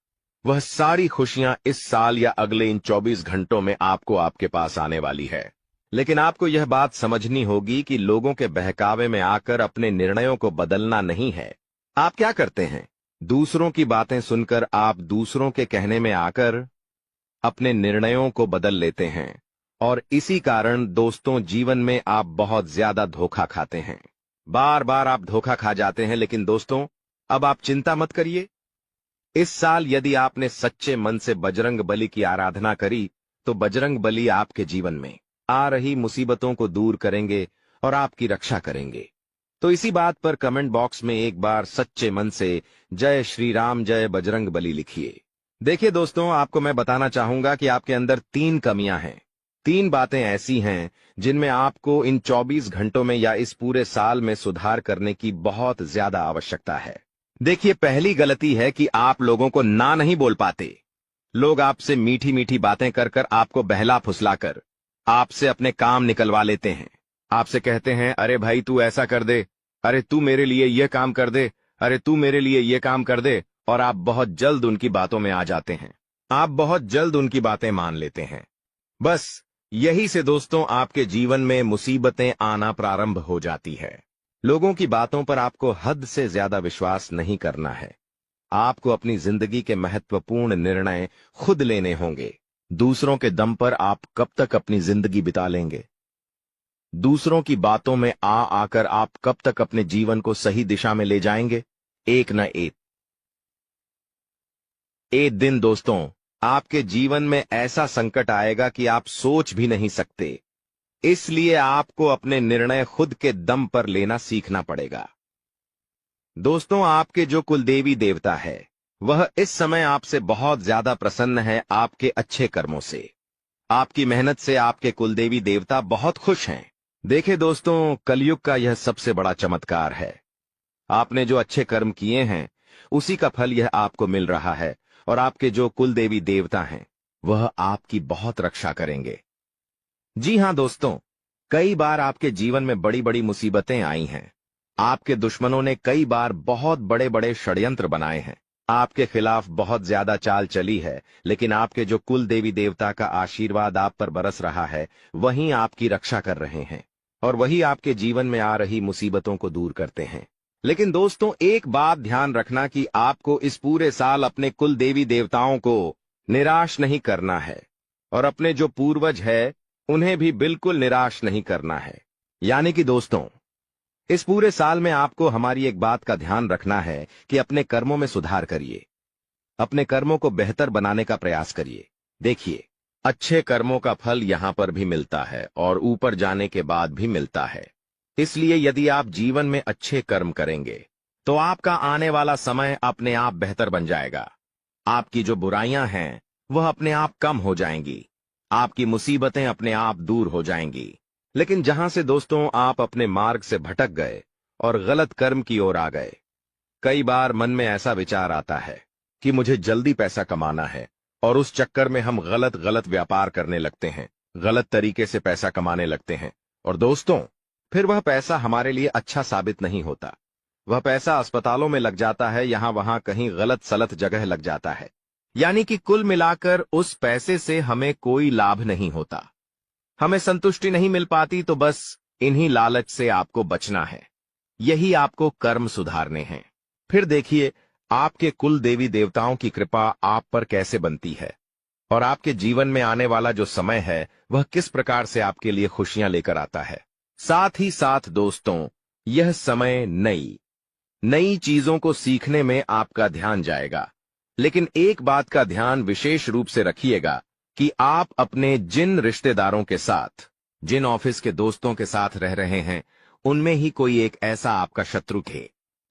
Speaker 1: वह सारी खुशियां इस साल या अगले इन 24 घंटों में आपको आपके पास आने वाली है। लेकिन आपको यह बात समझनी होगी कि लोगों के बहकावे में आकर अपने निर्णयों को बदलना नहीं है। आप क्या करते हैं? दूसरों की बातें सुनकर आप दूसरों के कहने में आकर अपने निर्णयों को बदल लेते हैं, और इसी कारण दोस्तों, जीवन में आप बहुत ज्यादा धोखा खाते हैं। बार बार आप धोखा खा जाते हैं। लेकिन दोस्तों, अब आप चिंता मत करिए। इस साल यदि आपने सच्चे मन से बजरंग बली की आराधना करी, तो बजरंग बली आपके जीवन में आ रही मुसीबतों को दूर करेंगे और आपकी रक्षा करेंगे। तो इसी बात पर कमेंट बॉक्स में एक बार सच्चे मन से जय श्री राम, जय बजरंग बली लिखिए। देखिए दोस्तों, आपको मैं बताना चाहूंगा कि आपके अंदर 3 कमियां हैं। 3 बातें ऐसी हैं जिनमें आपको इन 24 घंटों में या इस पूरे साल में सुधार करने की बहुत ज्यादा आवश्यकता है। देखिए, पहली गलती है कि आप लोगों को ना नहीं बोल पाते। लोग आपसे मीठी मीठी बातें कर कर, आपको बहला फुसलाकर आपसे अपने काम निकलवा लेते हैं। आपसे कहते हैं, अरे भाई तू ऐसा कर दे, अरे तू मेरे लिए यह काम कर दे, अरे तू मेरे लिए यह काम कर दे, और आप बहुत जल्द उनकी बातों में आ जाते हैं। आप बहुत जल्द उनकी बातें मान लेते हैं। बस यही से दोस्तों, आपके जीवन में मुसीबतें आना प्रारंभ हो जाती है। लोगों की बातों पर आपको हद से ज्यादा विश्वास नहीं करना है। आपको अपनी जिंदगी के महत्वपूर्ण निर्णय खुद लेने होंगे। दूसरों के दम पर आप कब तक अपनी जिंदगी बिता लेंगे? दूसरों की बातों में आकर आप कब तक अपने जीवन को सही दिशा में ले जाएंगे? एक न एक दिन दोस्तों, आपके जीवन में ऐसा संकट आएगा कि आप सोच भी नहीं सकते। इसलिए आपको अपने निर्णय खुद के दम पर लेना सीखना पड़ेगा। दोस्तों, आपके जो कुलदेवी देवता है, वह इस समय आपसे बहुत ज्यादा प्रसन्न है, आपके अच्छे कर्मों से, आपकी मेहनत से आपके कुलदेवी देवता बहुत खुश हैं। देखे दोस्तों, कलयुग का यह सबसे बड़ा चमत्कार है। आपने जो अच्छे कर्म किए हैं, उसी का फल यह आपको मिल रहा है, और आपके जो कुलदेवी देवता हैं, वह आपकी बहुत रक्षा करेंगे। जी हां दोस्तों, कई बार आपके जीवन में बड़ी बड़ी मुसीबतें आई हैं। आपके दुश्मनों ने कई बार बहुत बड़े बड़े षड्यंत्र बनाए हैं, आपके खिलाफ बहुत ज्यादा चाल चली है। लेकिन आपके जो कुल देवी देवता का आशीर्वाद आप पर बरस रहा है, वहीं आपकी रक्षा कर रहे हैं, और वही आपके जीवन में आ रही मुसीबतों को दूर करते हैं। लेकिन दोस्तों एक बात ध्यान रखना कि आपको इस पूरे साल अपने कुल देवी देवताओं को निराश नहीं करना है और अपने जो पूर्वज है उन्हें भी बिल्कुल निराश नहीं करना है। यानी कि दोस्तों इस पूरे साल में आपको हमारी एक बात का ध्यान रखना है कि अपने कर्मों में सुधार करिए, अपने कर्मों को बेहतर बनाने का प्रयास करिए। देखिए, अच्छे कर्मों का फल यहां पर भी मिलता है और ऊपर जाने के बाद भी मिलता है। इसलिए यदि आप जीवन में अच्छे कर्म करेंगे तो आपका आने वाला समय अपने आप बेहतर बन जाएगा। आपकी जो बुराइयां हैं वह अपने आप कम हो जाएंगी, आपकी मुसीबतें अपने आप दूर हो जाएंगी। लेकिन जहां से दोस्तों आप अपने मार्ग से भटक गए और गलत कर्म की ओर आ गए, कई बार मन में ऐसा विचार आता है कि मुझे जल्दी पैसा कमाना है और उस चक्कर में हम गलत गलत व्यापार करने लगते हैं, गलत तरीके से पैसा कमाने लगते हैं। और दोस्तों फिर वह पैसा हमारे लिए अच्छा साबित नहीं होता। वह पैसा अस्पतालों में लग जाता है, यहां वहां कहीं गलत सलत जगह लग जाता है। यानी कि कुल मिलाकर उस पैसे से हमें कोई लाभ नहीं होता, हमें संतुष्टि नहीं मिल पाती। तो बस इन्हीं लालच से आपको बचना है, यही आपको कर्म सुधारने हैं। फिर देखिए आपके कुल देवी देवताओं की कृपा आप पर कैसे बनती है और आपके जीवन में आने वाला जो समय है वह किस प्रकार से आपके लिए खुशियां लेकर आता है। साथ ही साथ दोस्तों यह समय नई नई चीजों को सीखने में आपका ध्यान जाएगा। लेकिन एक बात का ध्यान विशेष रूप से रखिएगा कि आप अपने जिन रिश्तेदारों के साथ, जिन ऑफिस के दोस्तों के साथ रह रहे हैं, उनमें ही कोई एक ऐसा आपका शत्रु थे,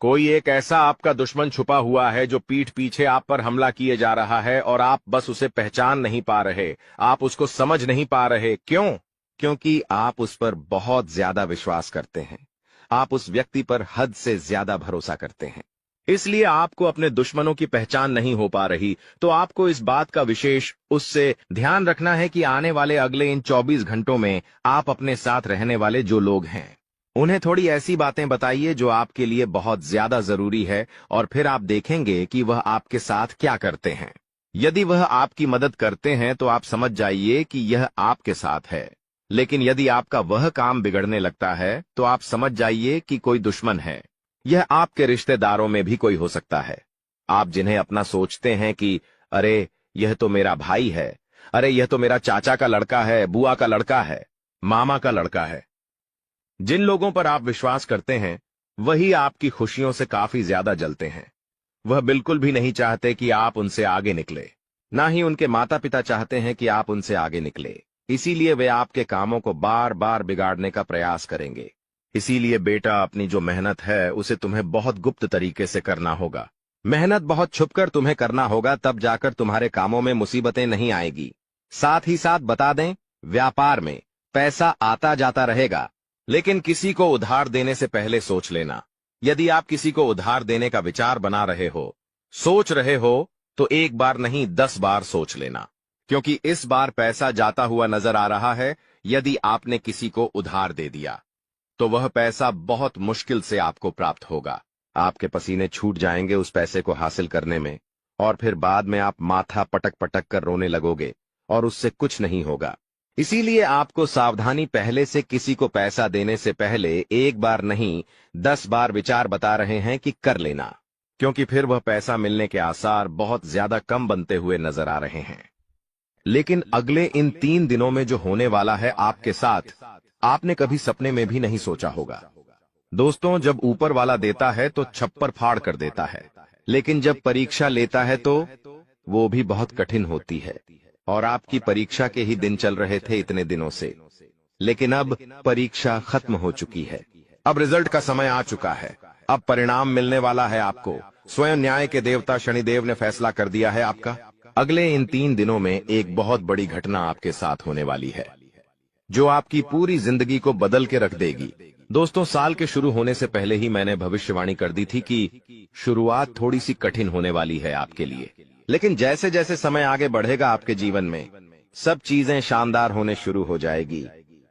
Speaker 1: कोई एक ऐसा आपका दुश्मन छुपा हुआ है जो पीठ पीछे आप पर हमला किए जा रहा है और आप बस उसे पहचान नहीं पा रहे, आप उसको समझ नहीं पा रहे। क्यों? क्योंकि आप उस पर बहुत ज्यादा विश्वास करते हैं, आप उस व्यक्ति पर हद से ज्यादा भरोसा करते हैं, इसलिए आपको अपने दुश्मनों की पहचान नहीं हो पा रही। तो आपको इस बात का विशेष उससे ध्यान रखना है कि आने वाले अगले इन 24 घंटों में आप अपने साथ रहने वाले जो लोग हैं उन्हें थोड़ी ऐसी बातें बताइए जो आपके लिए बहुत ज्यादा जरूरी है, और फिर आप देखेंगे कि वह आपके साथ क्या करते हैं। यदि वह आपकी मदद करते हैं तो आप समझ जाइए कि यह आपके साथ है, लेकिन यदि आपका वह काम बिगड़ने लगता है तो आप समझ जाइए कि कोई दुश्मन है। यह आपके रिश्तेदारों में भी कोई हो सकता है, आप जिन्हें अपना सोचते हैं कि अरे यह तो मेरा भाई है, अरे यह तो मेरा चाचा का लड़का है, बुआ का लड़का है, मामा का लड़का है। जिन लोगों पर आप विश्वास करते हैं वही आपकी खुशियों से काफी ज्यादा जलते हैं। वह बिल्कुल भी नहीं चाहते कि आप उनसे आगे निकले, ना ही उनके माता पिता चाहते हैं कि आप उनसे आगे निकले। इसीलिए वे आपके कामों को बार बार बिगाड़ने का प्रयास करेंगे। इसीलिए बेटा अपनी जो मेहनत है उसे तुम्हें बहुत गुप्त तरीके से करना होगा, मेहनत बहुत छुपकर तुम्हें करना होगा, तब जाकर तुम्हारे कामों में मुसीबतें नहीं आएगी। साथ ही साथ बता दें, व्यापार में पैसा आता जाता रहेगा, लेकिन किसी को उधार देने से पहले सोच लेना। यदि आप किसी को उधार देने का विचार बना रहे हो, सोच रहे हो, तो एक बार नहीं 10 बार सोच लेना, क्योंकि इस बार पैसा जाता हुआ नजर आ रहा है। यदि आपने किसी को उधार दे दिया तो वह पैसा बहुत मुश्किल से आपको प्राप्त होगा, आपके पसीने छूट जाएंगे उस पैसे को हासिल करने में, और फिर बाद में आप माथा पटक पटक कर रोने लगोगे और उससे कुछ नहीं होगा। इसीलिए आपको सावधानी पहले से किसी को पैसा देने से पहले एक बार नहीं 10 बार विचार बता रहे हैं कि कर लेना, क्योंकि फिर वह पैसा मिलने के आसार बहुत ज्यादा कम बनते हुए नजर आ रहे हैं। लेकिन अगले इन 3 दिनों में जो होने वाला है आपके साथ, आपने कभी सपने में भी नहीं सोचा होगा। दोस्तों जब ऊपर वाला देता है तो छप्पर फाड़ कर देता है, लेकिन जब परीक्षा लेता है तो वो भी बहुत कठिन होती है। और आपकी परीक्षा के ही दिन चल रहे थे इतने दिनों से, लेकिन अब परीक्षा खत्म हो चुकी है, अब रिजल्ट का समय आ चुका है, अब परिणाम मिलने वाला है आपको। स्वयं न्याय के देवता शनिदेव ने फैसला कर दिया है आपका। अगले इन 3 दिनों में एक बहुत बड़ी घटना आपके साथ होने वाली है जो आपकी पूरी जिंदगी को बदल के रख देगी। दोस्तों साल के शुरू होने से पहले ही मैंने भविष्यवाणी कर दी थी कि शुरुआत थोड़ी सी कठिन होने वाली है आपके लिए, लेकिन जैसे जैसे समय आगे बढ़ेगा आपके जीवन में सब चीजें शानदार होने शुरू हो जाएगी,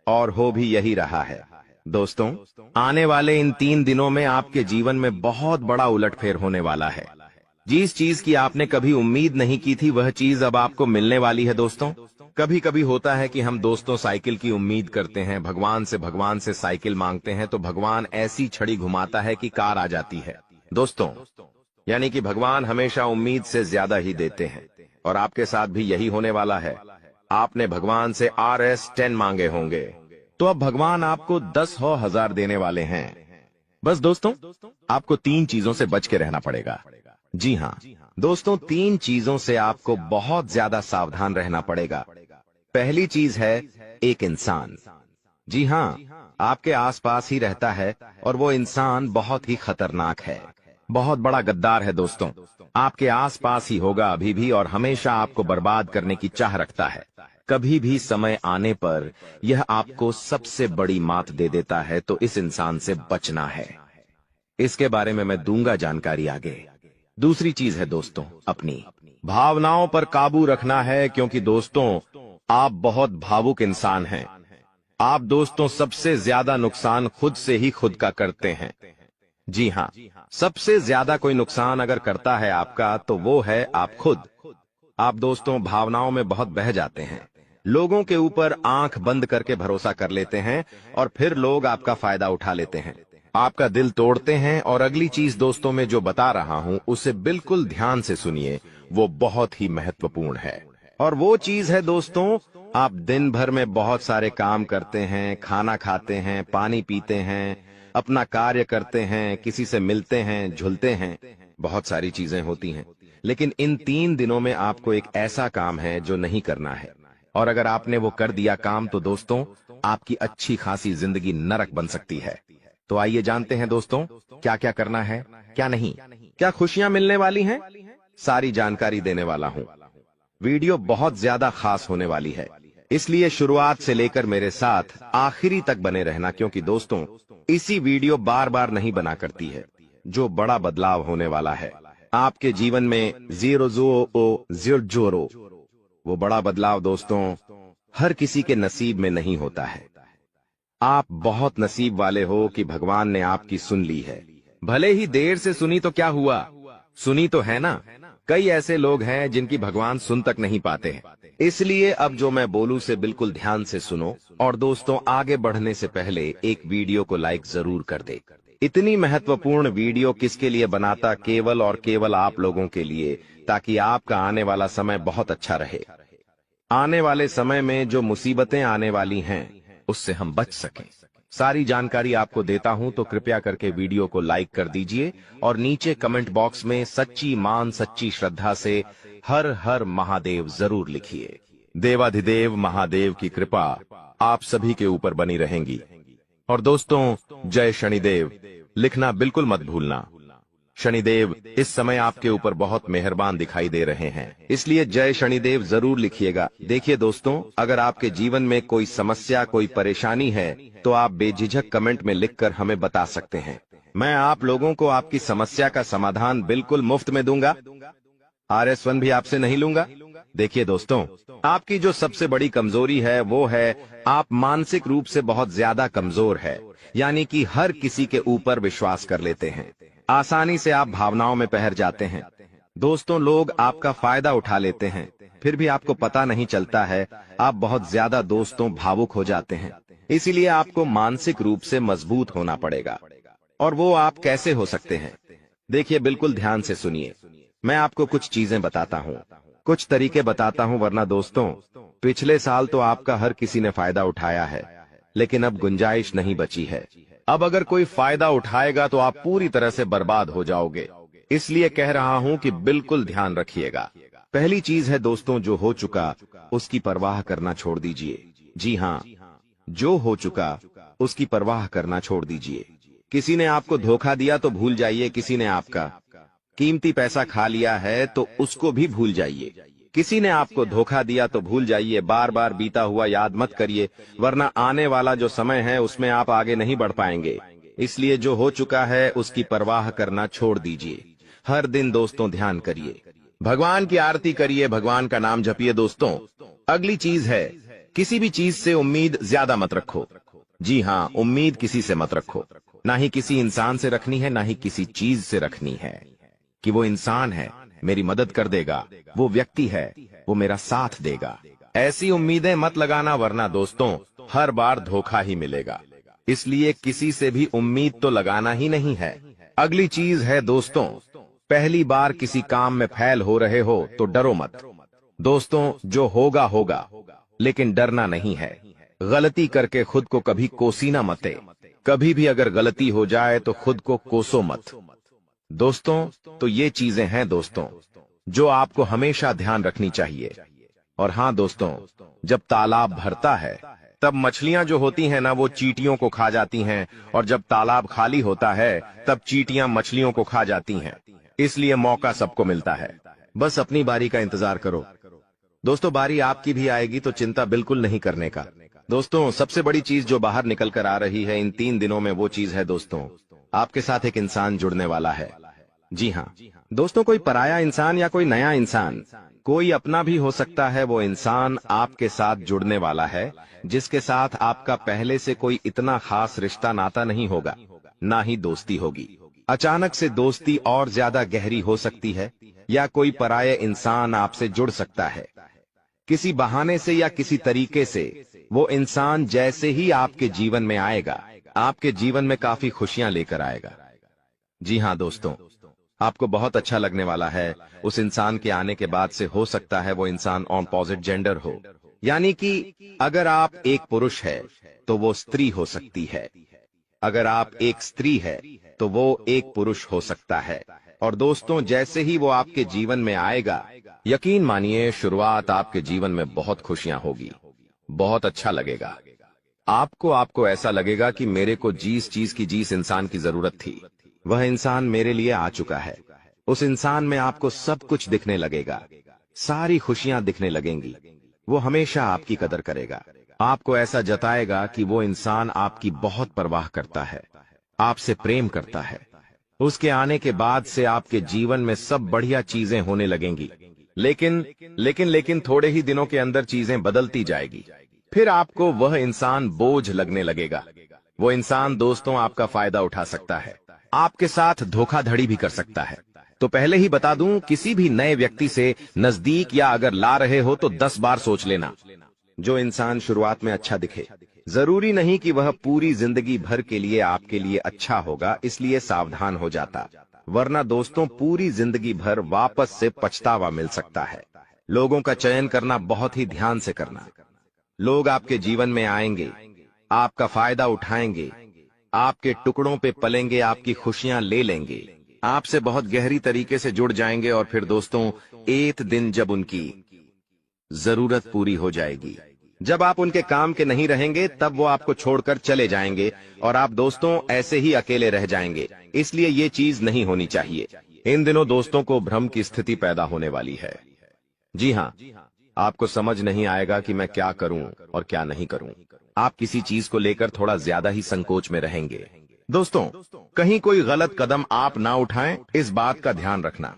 Speaker 1: और हो भी यही रहा है। दोस्तों आने वाले इन 3 दिनों में आपके जीवन में बहुत बड़ा उलटफेर होने वाला है। जिस चीज की आपने कभी उम्मीद नहीं की थी वह चीज अब आपको मिलने वाली है। दोस्तों कभी कभी होता है कि हम दोस्तों साइकिल की उम्मीद करते हैं, भगवान से साइकिल मांगते हैं तो भगवान ऐसी छड़ी घुमाता है कि कार आ जाती है। दोस्तों, यानी कि भगवान हमेशा उम्मीद से ज्यादा ही देते हैं और आपके साथ भी यही होने वाला है। आपने भगवान से RS10 मांगे होंगे, तो अब भगवान आपको 10,000 देने वाले हैं। बस दोस्तों, आपको 3 चीजों से बच के रहना पड़ेगा। जी हाँ दोस्तों, 3 चीजों से आपको बहुत ज्यादा सावधान रहना पड़ेगा। पहली चीज है एक इंसान। जी हाँ, आपके आसपास ही रहता है और वो इंसान बहुत ही खतरनाक है, बहुत बड़ा गद्दार है। दोस्तों, आपके आसपास ही होगा अभी भी और हमेशा आपको बर्बाद करने की चाह रखता है। कभी भी समय आने पर यह आपको सबसे बड़ी मात दे देता है, तो इस इंसान से बचना है। इसके बारे में मैं दूंगा जानकारी आगे। दूसरी चीज है दोस्तों, अपनी भावनाओं पर काबू रखना है, क्योंकि दोस्तों आप बहुत भावुक इंसान हैं। आप दोस्तों सबसे ज्यादा नुकसान खुद से ही खुद का करते हैं। जी हाँ, सबसे ज्यादा कोई नुकसान अगर करता है आपका तो वो है आप खुद। आप दोस्तों भावनाओं में बहुत बह जाते हैं, लोगों के ऊपर आंख बंद करके भरोसा कर लेते हैं और फिर लोग आपका फायदा उठा लेते हैं, आपका दिल तोड़ते हैं। और अगली चीज दोस्तों मैं जो बता रहा हूं उसे बिल्कुल ध्यान से सुनिए, वो बहुत ही महत्वपूर्ण है। और वो चीज है दोस्तों, आप दिन भर में बहुत सारे काम करते हैं, खाना खाते हैं, पानी पीते हैं, अपना कार्य करते हैं, किसी से मिलते हैं, झुलते हैं, बहुत सारी चीजें होती हैं, लेकिन इन 3 दिनों में आपको एक ऐसा काम है जो नहीं करना है। और अगर आपने वो कर दिया काम तो दोस्तों आपकी अच्छी खासी जिंदगी नरक बन सकती है। तो आइए जानते हैं दोस्तों क्या क्या करना है, क्या नहीं, क्या खुशियां मिलने वाली हैं, सारी जानकारी देने वाला हूं। वीडियो बहुत ज्यादा खास होने वाली है, इसलिए शुरुआत से लेकर मेरे साथ आखिरी तक बने रहना, क्योंकि दोस्तों इसी वीडियो बार बार नहीं बना करती है। जो बड़ा बदलाव होने वाला है आपके जीवन में, 0 वो बड़ा बदलाव दोस्तों हर किसी के नसीब में नहीं होता है। आप बहुत नसीब वाले हो कि भगवान ने आपकी सुन ली है। भले ही देर से सुनी तो क्या हुआ, सुनी तो है ना। कई ऐसे लोग हैं जिनकी भगवान सुन तक नहीं पाते हैं। इसलिए अब जो मैं बोलूं से बिल्कुल ध्यान से सुनो। और दोस्तों आगे बढ़ने से पहले एक वीडियो को लाइक जरूर कर दे। इतनी महत्वपूर्ण वीडियो किसके लिए बनाता, केवल और केवल आप लोगों के लिए, ताकि आपका आने वाला समय बहुत अच्छा रहे। आने वाले समय में जो मुसीबतें आने वाली हैं उससे हम बच सकें। सारी जानकारी आपको देता हूं, तो कृपया करके वीडियो को लाइक कर दीजिए और नीचे कमेंट बॉक्स में सच्ची मान सच्ची श्रद्धा से हर हर महादेव जरूर लिखिए। देवाधिदेव महादेव की कृपा आप सभी के ऊपर बनी रहेंगी। और दोस्तों जय शनिदेव लिखना बिल्कुल मत भूलना। शनिदेव इस समय आपके ऊपर बहुत मेहरबान दिखाई दे रहे हैं, इसलिए जय शनिदेव जरूर लिखिएगा। देखिए दोस्तों, अगर आपके जीवन में कोई समस्या, कोई परेशानी है तो आप बेझिझक कमेंट में लिखकर हमें बता सकते हैं। मैं आप लोगों को आपकी समस्या का समाधान बिल्कुल मुफ्त में दूंगा। RS1 भी आपसे नहीं लूंगा। देखिए दोस्तों, आपकी जो सबसे बड़ी कमजोरी है वो है आप मानसिक रूप से बहुत ज्यादा कमजोर है, यानी कि हर किसी के ऊपर विश्वास कर लेते हैं, आसानी से आप भावनाओं में बहर जाते हैं। दोस्तों लोग आपका फायदा उठा लेते हैं, फिर भी आपको पता नहीं चलता है। आप बहुत ज्यादा दोस्तों भावुक हो जाते हैं, इसीलिए आपको मानसिक रूप से मजबूत होना पड़ेगा। और वो आप कैसे हो सकते हैं, देखिए बिल्कुल ध्यान से सुनिए। मैं आपको कुछ चीजें बताता हूँ, कुछ तरीके बताता हूँ, वरना दोस्तों पिछले साल तो आपका हर किसी ने फायदा उठाया है, लेकिन अब गुंजाइश नहीं बची है। अब अगर कोई फायदा उठाएगा तो आप पूरी तरह से बर्बाद हो जाओगे। इसलिए कह रहा हूं कि बिल्कुल ध्यान रखिएगा। पहली चीज है दोस्तों, जो हो चुका उसकी परवाह करना छोड़ दीजिए। जी हाँ, जो हो चुका उसकी परवाह करना छोड़ दीजिए। किसी ने आपको धोखा दिया तो भूल जाइए, किसी ने आपका कीमती पैसा खा लिया है तो उसको भी भूल जाइए। किसी ने आपको धोखा दिया तो भूल जाइए, बार बार बीता हुआ याद मत करिए, वरना आने वाला जो समय है उसमें आप आगे नहीं बढ़ पाएंगे। इसलिए जो हो चुका है उसकी परवाह करना छोड़ दीजिए। हर दिन दोस्तों ध्यान करिए, भगवान की आरती करिए, भगवान का नाम जपिए। दोस्तों अगली चीज है, किसी भी चीज से उम्मीद ज्यादा मत रखो। जी हाँ, उम्मीद किसी से मत रखो, ना ही किसी इंसान से रखनी है, ना ही किसी चीज से रखनी है कि वो इंसान है मेरी मदद कर देगा, वो व्यक्ति है वो मेरा साथ देगा। ऐसी उम्मीदें मत लगाना, वरना दोस्तों हर बार धोखा ही मिलेगा। इसलिए किसी से भी उम्मीद तो लगाना ही नहीं है। अगली चीज है दोस्तों, पहली बार किसी काम में फेल हो रहे हो तो डरो मत। दोस्तों जो होगा होगा, लेकिन डरना नहीं है। गलती करके खुद को कभी कोसी ना मते। कभी भी अगर गलती हो जाए तो खुद को कोसो मत। दोस्तों तो ये चीजें हैं दोस्तों जो आपको हमेशा ध्यान रखनी चाहिए। और हाँ दोस्तों, जब तालाब भरता है तब मछलियां जो होती हैं ना, वो चींटियों को खा जाती हैं, और जब तालाब खाली होता है तब चींटियां मछलियों को खा जाती हैं। इसलिए मौका सबको मिलता है, बस अपनी बारी का इंतजार करो। दोस्तों बारी आपकी भी आएगी, तो चिंता बिल्कुल नहीं करने का। दोस्तों सबसे बड़ी चीज जो बाहर निकल कर आ रही है इन 3 दिनों में, वो चीज है दोस्तों, आपके साथ एक इंसान जुड़ने वाला है। जी हाँ दोस्तों, कोई पराया इंसान या कोई नया इंसान, कोई अपना भी हो सकता है। वो इंसान आपके साथ जुड़ने वाला है जिसके साथ आपका पहले से कोई इतना खास रिश्ता नाता नहीं होगा, ना ही दोस्ती होगी। अचानक से दोस्ती और ज्यादा गहरी हो सकती है, या कोई पराया इंसान आपसे जुड़ सकता है किसी बहाने से या किसी तरीके से। वो इंसान जैसे ही आपके जीवन में आएगा, आपके जीवन में काफी खुशियां लेकर आएगा। जी हाँ दोस्तों, आपको बहुत अच्छा लगने वाला है। उस इंसान के आने के बाद से हो सकता है वो इंसान ऑपोजिट जेंडर हो, यानी कि अगर आप एक पुरुष है तो वो स्त्री हो सकती है, अगर आप एक स्त्री है तो वो एक पुरुष हो सकता है। और दोस्तों जैसे ही वो आपके जीवन में आएगा, यकीन मानिए शुरुआत आपके जीवन में बहुत खुशियां होगी, बहुत अच्छा लगेगा। आपको ऐसा लगेगा कि मेरे को जिस चीज की जिस इंसान की जरूरत थी, वह इंसान मेरे लिए आ चुका है। उस इंसान में आपको सब कुछ दिखने लगेगा, सारी खुशियां दिखने लगेंगी। वो हमेशा आपकी कदर करेगा, आपको ऐसा जताएगा कि वो इंसान आपकी बहुत परवाह करता है, आपसे प्रेम करता है। उसके आने के बाद से आपके जीवन में सब बढ़िया चीजें होने लगेंगी। लेकिन थोड़े ही दिनों के अंदर चीजें बदलती जाएगी। फिर आपको वह इंसान बोझ लगने लगेगा। वो इंसान दोस्तों आपका फायदा उठा सकता है, आपके साथ धोखाधड़ी भी कर सकता है। तो पहले ही बता दूं, किसी भी नए व्यक्ति से नजदीक या अगर ला रहे हो तो 10 बार सोच लेना। जो इंसान शुरुआत में अच्छा दिखे, जरूरी नहीं कि वह पूरी जिंदगी भर के लिए आपके लिए अच्छा होगा, इसलिए सावधान हो जाता, वरना दोस्तों पूरी जिंदगी भर वापस से पछतावा मिल सकता है। लोगों का चयन करना बहुत ही ध्यान से करना। लोग आपके जीवन में आएंगे, आपका फायदा उठाएंगे, आपके टुकड़ों पे पलेंगे, आपकी खुशियां ले लेंगे, आपसे बहुत गहरी तरीके से जुड़ जाएंगे। और फिर दोस्तों एक दिन जब उनकी जरूरत पूरी हो जाएगी, जब आप उनके काम के नहीं रहेंगे, तब वो आपको छोड़कर चले जाएंगे और आप दोस्तों ऐसे ही अकेले रह जाएंगे। इसलिए ये चीज नहीं होनी चाहिए। इन दिनों दोस्तों को भ्रम की स्थिति पैदा होने वाली है। जी हाँ, आपको समझ नहीं आएगा कि मैं क्या करूं और क्या नहीं करूं। आप किसी चीज को लेकर थोड़ा ज्यादा ही संकोच में रहेंगे। दोस्तों कहीं कोई गलत कदम आप ना उठाएं, इस बात का ध्यान रखना।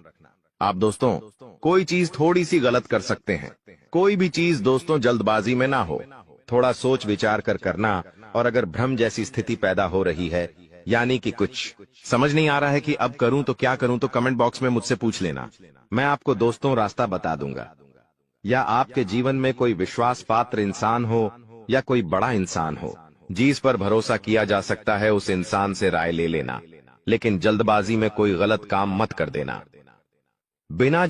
Speaker 1: आप दोस्तों कोई चीज थोड़ी सी गलत कर सकते हैं। कोई भी चीज दोस्तों जल्दबाजी में ना हो, थोड़ा सोच विचार कर करना। और अगर भ्रम जैसी स्थिति पैदा हो रही है, यानी कि कुछ समझ नहीं आ रहा है कि अब करूं तो क्या करूं, तो कमेंट बॉक्स में मुझसे पूछ लेना। मैं आपको दोस्तों रास्ता बता दूंगा। या आपके जीवन में कोई विश्वास पात्र इंसान हो या कोई बड़ा इंसान हो जिस पर भरोसा किया जा सकता है, उस इंसान से राय ले लेना। लेकिन जल्दबाजी में कोई गलत काम मत कर देना। बिना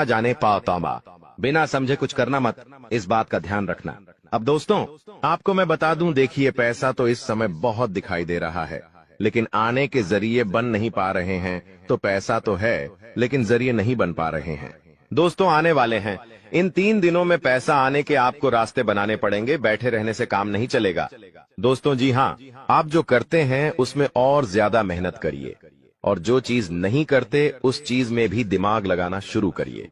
Speaker 1: जाने पातामा, बिना समझे कुछ करना मत, इस बात का ध्यान रखना। अब दोस्तों आपको मैं बता दूं, देखिए पैसा तो इस समय बहुत दिखाई दे रहा है, लेकिन आने के जरिए बन नहीं पा रहे हैं। तो पैसा तो है लेकिन जरिए नहीं बन पा रहे हैं। दोस्तों आने वाले हैं, इन 3 दिनों में पैसा आने के आपको रास्ते बनाने पड़ेंगे। बैठे रहने से काम नहीं चलेगा दोस्तों। जी हाँ, आप जो करते हैं उसमें और ज्यादा मेहनत करिए, और जो चीज नहीं करते उस चीज में भी दिमाग लगाना शुरू करिए।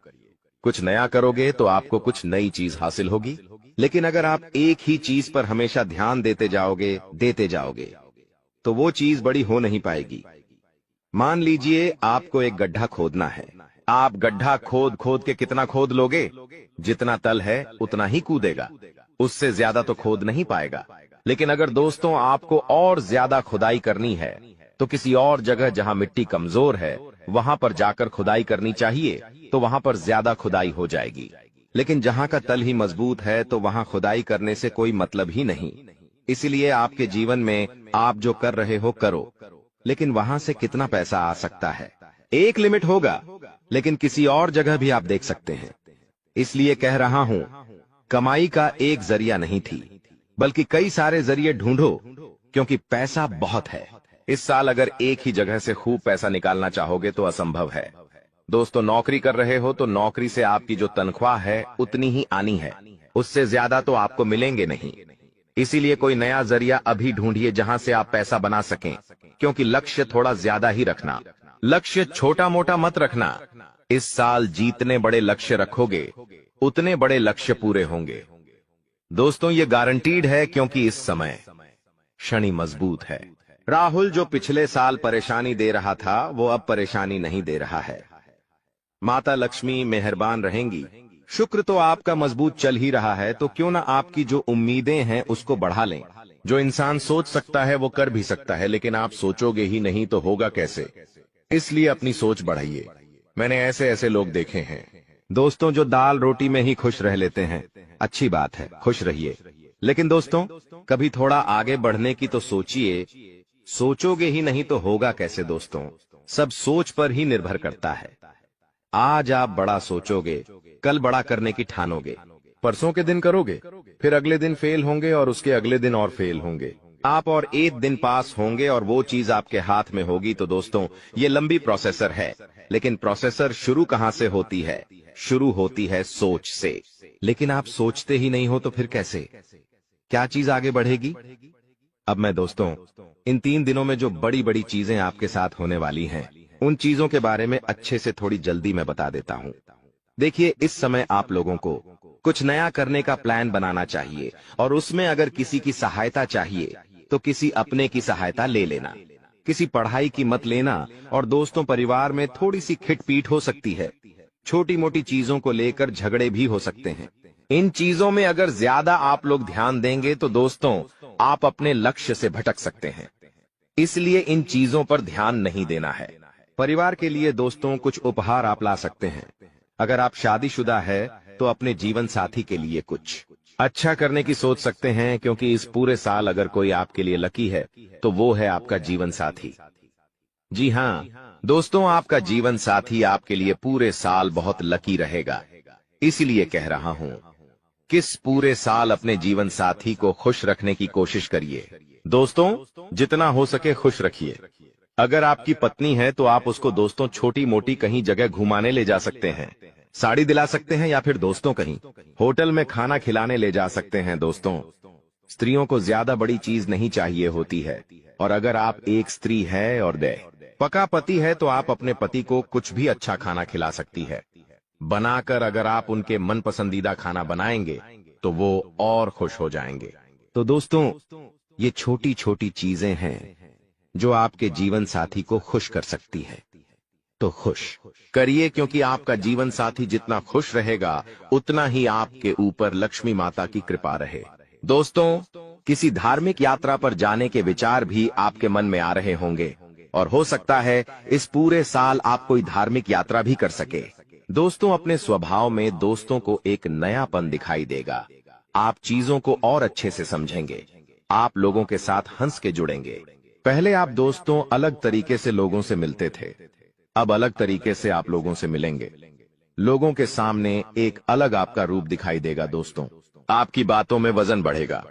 Speaker 1: कुछ नया करोगे तो आपको कुछ नई चीज हासिल होगी। लेकिन अगर आप एक ही चीज पर हमेशा ध्यान देते जाओगे तो वो चीज बड़ी हो नहीं पाएगी। मान लीजिए आपको एक गड्ढा खोदना है। आप गड्ढा खोद खोद के कितना खोद लोगे? जितना तल है उतना ही कूदेगा, उससे ज्यादा तो खोद नहीं पाएगा। लेकिन अगर दोस्तों आपको और ज्यादा खुदाई करनी है, तो किसी और जगह जहां मिट्टी कमजोर है वहां पर जाकर खुदाई करनी चाहिए, तो वहां पर ज्यादा खुदाई हो जाएगी। लेकिन जहां का तल ही मजबूत है तो वहां खुदाई करने से कोई मतलब ही नहीं। इसलिए आपके जीवन में आप जो कर रहे हो करो, लेकिन वहां से कितना पैसा आ सकता है, एक लिमिट होगा, लेकिन किसी और जगह भी आप देख सकते हैं। इसलिए कह रहा हूं, कमाई का एक जरिया नहीं थी, बल्कि कई सारे जरिए ढूंढो, क्योंकि पैसा बहुत है। इस साल अगर एक ही जगह से खूब पैसा निकालना चाहोगे तो असंभव है। दोस्तों, नौकरी कर रहे हो तो नौकरी से आपकी जो तनख्वाह है उतनी ही आनी है, उससे ज्यादा तो आपको मिलेंगे नहीं। इसीलिए कोई नया जरिया अभी ढूंढिए जहां से आप पैसा बना सकें, क्योंकि लक्ष्य थोड़ा ज्यादा ही रखना, लक्ष्य छोटा मोटा मत रखना। इस साल जितने बड़े लक्ष्य रखोगे उतने बड़े लक्ष्य पूरे होंगे। दोस्तों, ये गारंटीड है, क्योंकि इस समय शनि मजबूत है। राहुल जो पिछले साल परेशानी दे रहा था वो अब परेशानी नहीं दे रहा है। माता लक्ष्मी मेहरबान रहेंगी। शुक्र तो आपका मजबूत चल ही रहा है, तो क्यों ना आपकी जो उम्मीदें हैं उसको बढ़ा लें। जो इंसान सोच सकता है वो कर भी सकता है, लेकिन आप सोचोगे ही नहीं तो होगा कैसे। इसलिए अपनी सोच बढ़ाइए। मैंने ऐसे ऐसे लोग देखे हैं दोस्तों जो दाल रोटी में ही खुश रह लेते हैं। अच्छी बात है, खुश रहिए, लेकिन दोस्तों कभी थोड़ा आगे बढ़ने की तो सोचिए। सोचोगे ही नहीं तो होगा कैसे। दोस्तों, सब सोच पर ही निर्भर करता है। आज आप बड़ा सोचोगे, कल बड़ा करने की ठानोगे। परसों के दिन करोगे, फिर अगले दिन फेल होंगे और उसके अगले दिन और फेल होंगे। आप और एक दिन पास होंगे और वो चीज आपके हाथ में होगी। तो दोस्तों, ये लंबी प्रोसेसर है, लेकिन प्रोसेसर शुरू कहां से होती है? शुरू होती है सोच से। लेकिन आप सोचते ही नहीं हो तो फिर कैसे, क्या चीज आगे बढ़ेगी? अब मैं दोस्तों इन 3 दिनों में जो बड़ी बड़ी चीजें आपके साथ होने वाली हैं, उन चीजों के बारे में अच्छे से थोड़ी जल्दी मैं बता देता हूं। देखिए, इस समय आप लोगों को कुछ नया करने का प्लान बनाना चाहिए, और उसमें अगर किसी की सहायता चाहिए तो किसी अपने की सहायता ले लेना। किसी पढ़ाई की मत लेना, और दोस्तों परिवार में थोड़ी सी खिटपीट हो सकती है। छोटी मोटी चीजों को लेकर झगड़े भी हो सकते हैं। इन चीजों में अगर ज्यादा आप लोग ध्यान देंगे तो दोस्तों आप अपने लक्ष्य से भटक सकते हैं। इसलिए इन चीजों पर ध्यान नहीं देना है। परिवार के लिए दोस्तों कुछ उपहार आप ला सकते हैं। अगर आप शादीशुदा है तो अपने जीवन साथी के लिए कुछ अच्छा करने की सोच सकते हैं, क्योंकि इस पूरे साल अगर कोई आपके लिए लकी है तो वो है आपका जीवन साथी। जी हाँ दोस्तों, आपका जीवन साथी आपके लिए पूरे साल बहुत लकी रहेगा। इसीलिए कह रहा हूं, किस पूरे साल अपने जीवन साथी को खुश रखने की कोशिश करिए। दोस्तों, जितना हो सके खुश रखिए। अगर आपकी पत्नी है तो आप उसको दोस्तों छोटी मोटी कहीं जगह घुमाने ले जा सकते हैं, साड़ी दिला सकते हैं, या फिर दोस्तों कहीं होटल में खाना खिलाने ले जा सकते हैं। दोस्तों, स्त्रियों को ज्यादा बड़ी चीज नहीं चाहिए होती है, और अगर आप एक स्त्री है और पका पति है तो आप अपने पति को कुछ भी अच्छा खाना खिला सकती है बनाकर। अगर आप उनके मन पसंदीदा खाना बनाएंगे तो वो और खुश हो जाएंगे। तो दोस्तों, ये छोटी छोटी चीजें हैं जो आपके जीवन साथी को खुश कर सकती है। तो खुश करिए, क्योंकि आपका जीवन साथी जितना खुश रहेगा उतना ही आपके ऊपर लक्ष्मी माता की कृपा रहे। दोस्तों, किसी धार्मिक यात्रा पर जाने के विचार भी आपके मन में आ रहे होंगे, और हो सकता है इस पूरे साल आप कोई धार्मिक यात्रा भी कर सके। दोस्तों, अपने स्वभाव में दोस्तों को एक नयापन दिखाई देगा। आप चीजों को और अच्छे से समझेंगे। आप लोगों के साथ हंस के जुड़ेंगे। पहले आप दोस्तों अलग तरीके से लोगों से मिलते थे, अब अलग तरीके से आप लोगों से मिलेंगे। लोगों के सामने एक अलग आपका रूप दिखाई देगा। दोस्तों, आपकी बातों में वजन बढ़ेगा।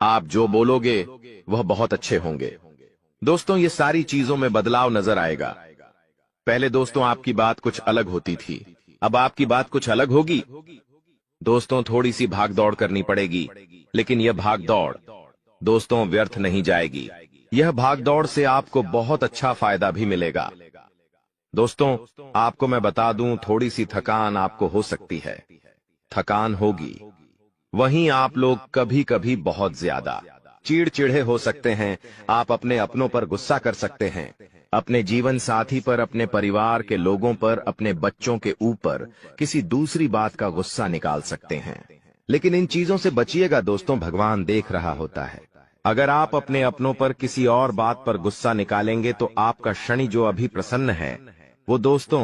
Speaker 1: आप जो बोलोगे वह बहुत अच्छे होंगे। दोस्तों, ये सारी चीजों में बदलाव नजर आएगा। पहले दोस्तों आपकी बात कुछ अलग होती थी, अब आपकी बात कुछ अलग होगी। दोस्तों, थोड़ी सी भाग दौड़ करनी पड़ेगी, लेकिन यह भाग दौड़ दोस्तों व्यर्थ नहीं जाएगी। यह भाग दौड़ से आपको बहुत अच्छा फायदा भी मिलेगा। दोस्तों, आपको मैं बता दूं, थोड़ी सी थकान आपको हो सकती है। थकान होगी, वहीं आप लोग कभी कभी बहुत ज्यादा चिड़चिड़े हो सकते हैं। आप अपने अपनों पर गुस्सा कर सकते हैं, अपने जीवन साथी पर, अपने परिवार के लोगों पर, अपने बच्चों के ऊपर किसी दूसरी बात का गुस्सा निकाल सकते हैं। लेकिन इन चीजों से बचिएगा दोस्तों, भगवान देख रहा होता है। अगर आप अपने अपनों पर किसी और बात पर गुस्सा निकालेंगे तो आपका शनि जो अभी प्रसन्न है वो दोस्तों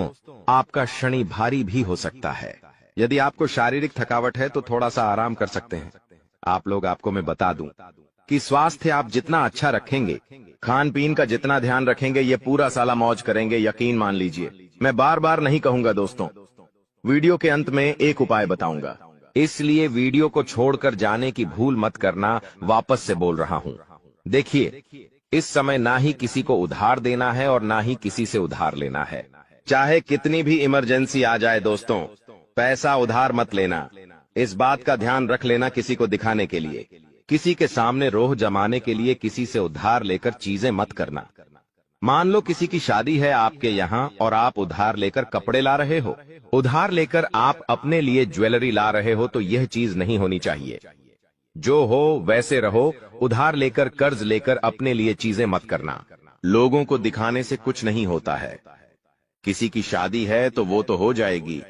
Speaker 1: आपका शनि भारी भी हो सकता है। यदि आपको शारीरिक थकावट है तो थोड़ा सा आराम कर सकते हैं। आप लोग, आपको मैं बता दूं कि स्वास्थ्य आप जितना अच्छा रखेंगे, खान पीन का जितना ध्यान रखेंगे, ये पूरा साला मौज करेंगे, यकीन मान लीजिए। मैं बार बार नहीं कहूंगा दोस्तों, वीडियो के अंत में एक उपाय बताऊंगा, इसलिए वीडियो को छोड़कर जाने की भूल मत करना। वापस से बोल रहा हूं, देखिए, इस समय ना ही किसी को उधार देना है और ना ही किसी से उधार लेना है। चाहे कितनी भी इमरजेंसी आ जाए दोस्तों, पैसा उधार मत लेना। इस बात का ध्यान रख लेना, किसी को दिखाने के लिए, किसी के सामने रोह जमाने के लिए किसी से उधार लेकर चीजें मत करना। मान लो किसी की शादी है आपके यहाँ और आप उधार लेकर कपड़े ला रहे हो, उधार लेकर आप अपने लिए ज्वेलरी ला रहे हो, तो यह चीज नहीं होनी चाहिए। जो हो वैसे रहो, उधार लेकर कर्ज लेकर अपने लिए चीजें मत करना। लोगों को दिखाने से कुछ नहीं होता है। किसी की शादी है तो वो तो हो जाएगी,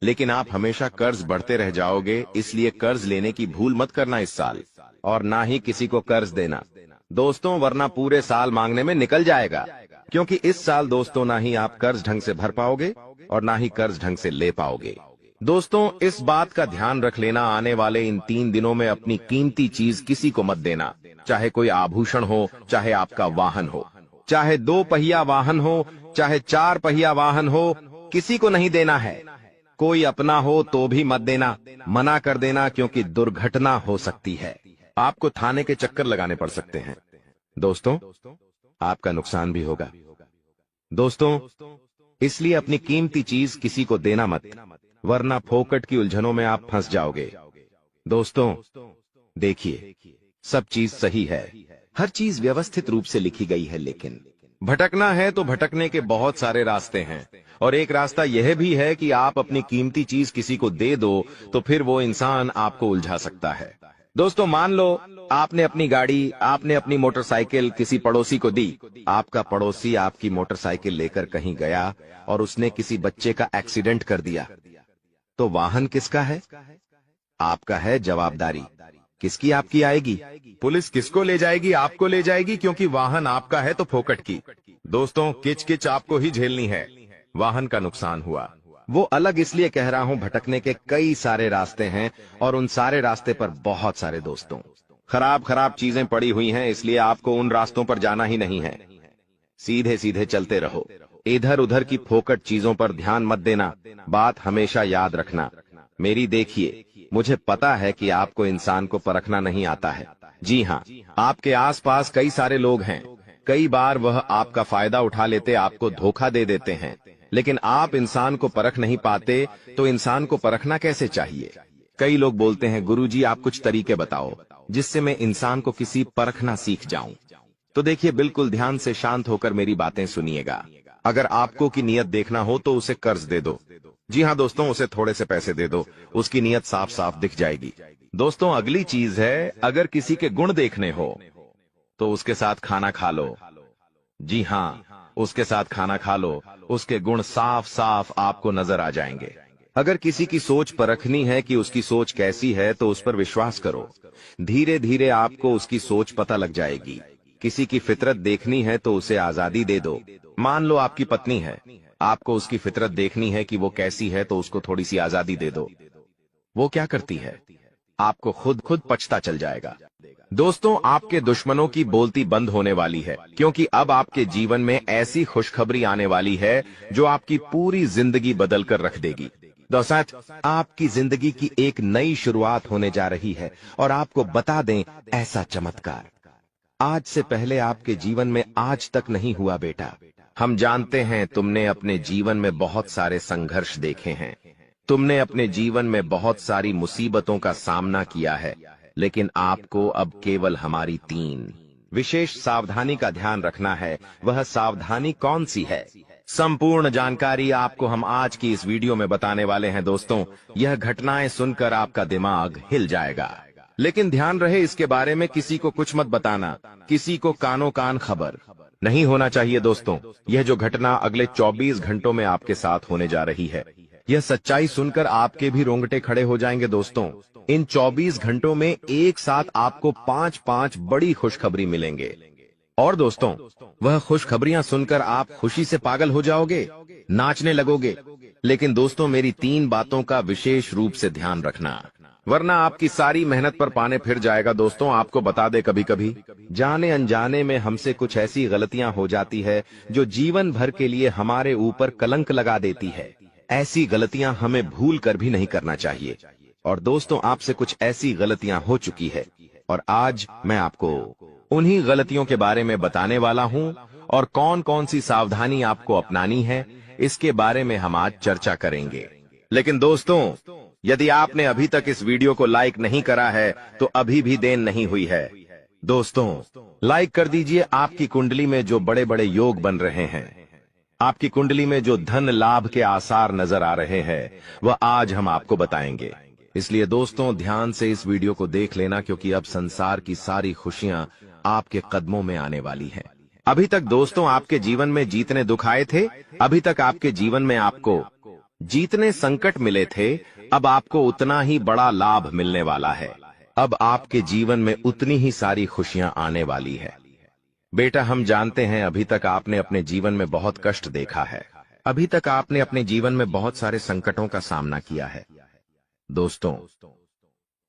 Speaker 1: लेकिन आप हमेशा कर्ज बढ़ते रह जाओगे, इसलिए कर्ज लेने की भूल मत करना इस साल, और ना ही किसी को कर्ज देना दोस्तों, वरना पूरे साल मांगने में निकल जाएगा। क्योंकि इस साल दोस्तों ना ही आप कर्ज ढंग से भर पाओगे और ना ही कर्ज ढंग से ले पाओगे। दोस्तों, इस बात का ध्यान रख लेना, आने वाले इन 3 दिनों में अपनी कीमती चीज किसी को मत देना। चाहे कोई आभूषण हो, चाहे आपका वाहन हो, चाहे 2 पहिया वाहन हो, चाहे 4 पहिया वाहन हो, किसी को नहीं देना है। कोई अपना हो तो भी मत देना, मना कर देना, क्योंकि दुर्घटना हो सकती है। आपको थाने के चक्कर लगाने पड़ सकते हैं दोस्तों, आपका नुकसान भी होगा दोस्तों। इसलिए अपनी कीमती चीज किसी को देना मत, वरना फोकट की उलझनों में आप फंस जाओगे। दोस्तों देखिए, सब चीज सही है, हर चीज व्यवस्थित रूप से लिखी गई है, लेकिन भटकना है तो भटकने के बहुत सारे रास्ते हैं, और एक रास्ता यह भी है कि आप अपनी कीमती चीज किसी को दे दो तो फिर वो इंसान आपको उलझा सकता है। दोस्तों, मान लो आपने अपनी गाड़ी, आपने अपनी मोटरसाइकिल किसी पड़ोसी को दी। आपका पड़ोसी आपकी मोटरसाइकिल लेकर कहीं गया और उसने किसी बच्चे का एक्सीडेंट कर दिया, तो वाहन किसका है? आपका है। जवाबदारी किसकी? आपकी आएगी। पुलिस किसको ले जाएगी? आपको ले जाएगी, क्योंकि वाहन आपका है तो फोकट की। दोस्तों, किच किच आपको ही झेलनी है। वाहन का नुकसान हुआ, वो अलग, इसलिए कह रहा हूं भटकने के कई सारे रास्ते हैं, और उन सारे रास्ते पर बहुत सारे दोस्तों खराब खराब चीजें पड़ी हुई हैं, इसलिए आपको उन रास्तों पर जाना ही नहीं है। सीधे सीधे चलते रहो, इधर उधर की फोकट चीजों पर ध्यान मत देना। बात हमेशा याद रखना मेरी। देखिए, मुझे पता है कि आपको इंसान को परखना नहीं आता है। जी हाँ, आपके आसपास कई सारे लोग हैं, कई बार वह आपका फायदा उठा लेते, आपको धोखा दे देते हैं, लेकिन आप इंसान को परख नहीं पाते, तो इंसान को परखना कैसे चाहिए? कई लोग बोलते हैं, गुरुजी आप कुछ तरीके बताओ जिससे मैं इंसान को किसी परखना सीख जाऊं। तो देखिए, बिल्कुल ध्यान से शांत होकर मेरी बातें सुनिएगा। अगर आपको की नियत देखना हो तो उसे कर्ज दे दो। जी हाँ दोस्तों, उसे थोड़े से पैसे दे दो, उसकी नियत साफ साफ दिख जाएगी। दोस्तों, अगली चीज है, अगर किसी के गुण देखने हो तो उसके साथ खाना खा लो। जी हाँ, उसके साथ खाना खा लो, उसके गुण साफ साफ आपको नजर आ जाएंगे। अगर किसी की सोच परखनी है कि उसकी सोच कैसी है, तो उस पर विश्वास करो, धीरे धीरे आपको उसकी सोच पता लग जाएगी। किसी की फितरत देखनी है तो उसे आजादी दे दो। मान लो आपकी पत्नी है, आपको उसकी फितरत देखनी है कि वो कैसी है, तो उसको थोड़ी सी आजादी दे दो। वो क्या करती है, आपको खुद पछता चल जाएगा। दोस्तों, आपके दुश्मनों की बोलती बंद होने वाली है, क्योंकि अब आपके जीवन में ऐसी खुशखबरी आने वाली है जो आपकी पूरी जिंदगी बदल कर रख देगी। दोस्तों, आपकी जिंदगी की एक नई शुरुआत होने जा रही है, और आपको बता दें, ऐसा चमत्कार आज से पहले आपके जीवन में आज तक नहीं हुआ बेटा। हम जानते हैं तुमने अपने जीवन में बहुत सारे संघर्ष देखे हैं, तुमने अपने जीवन में बहुत सारी मुसीबतों का सामना किया है, लेकिन आपको अब केवल हमारी 3 विशेष सावधानी का ध्यान रखना है। वह सावधानी कौन सी है? संपूर्ण जानकारी आपको हम आज की इस वीडियो में बताने वाले हैं। दोस्तों, यह घटनाएं सुनकर आपका दिमाग हिल जाएगा, लेकिन ध्यान रहे, इसके बारे में किसी को कुछ मत बताना, किसी को कानो कान खबर नहीं होना चाहिए। दोस्तों, यह जो घटना अगले 24 घंटों में आपके साथ होने जा रही है, यह सच्चाई सुनकर आपके भी रोंगटे खड़े हो जाएंगे। दोस्तों, इन 24 घंटों में एक साथ आपको 5 बड़ी खुशखबरी मिलेंगे, और दोस्तों, वह खुशखबरियां सुनकर आप खुशी से पागल हो जाओगे, नाचने लगोगे। लेकिन दोस्तों मेरी 3 बातों का विशेष रूप से ध्यान रखना, वरना आपकी सारी मेहनत पर पानी फिर जाएगा। दोस्तों आपको बता दे, कभी कभी जाने अनजाने में हमसे कुछ ऐसी गलतियां हो जाती है जो जीवन भर के लिए हमारे ऊपर कलंक लगा देती है। ऐसी गलतियां हमें भूल कर भी नहीं करना चाहिए। और दोस्तों आपसे कुछ ऐसी गलतियां हो चुकी है और आज मैं आपको उन्हीं गलतियों के बारे में बताने वाला हूं और कौन कौन सी सावधानी आपको अपनानी है, इसके बारे में हम आज चर्चा करेंगे। लेकिन दोस्तों यदि आपने अभी तक इस वीडियो को लाइक नहीं करा है तो अभी भी देर नहीं हुई है। दोस्तों लाइक कर दीजिए। आपकी कुंडली में जो बड़े बड़े योग बन रहे हैं, आपकी कुंडली में जो धन लाभ के आसार नजर आ रहे हैं, वह आज हम आपको बताएंगे। इसलिए दोस्तों ध्यान से इस वीडियो को देख लेना, क्योंकि अब संसार की सारी खुशियां आपके कदमों में आने वाली हैं। अभी तक दोस्तों आपके जीवन में जितने दुख आए थे, अभी तक आपके जीवन में आपको जितने संकट मिले थे, अब आपको उतना ही बड़ा लाभ मिलने वाला है। अब आपके जीवन में उतनी ही सारी खुशियां आने वाली है। बेटा हम जानते हैं अभी तक आपने अपने जीवन में बहुत कष्ट देखा है, अभी तक आपने अपने जीवन में बहुत सारे संकटों का सामना किया है। दोस्तों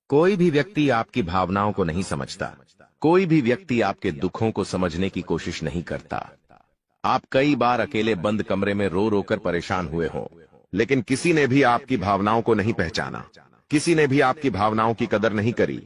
Speaker 1: कोई भी व्यक्ति आपकी भावनाओं को नहीं समझता, कोई भी व्यक्ति आपके दुखों को समझने की कोशिश नहीं करता। आप कई बार अकेले बंद कमरे में रो रो कर परेशान हुए हो, लेकिन किसी ने भी आपकी भावनाओं को नहीं पहचाना, किसी ने भी आपकी भावनाओं की कदर नहीं करी।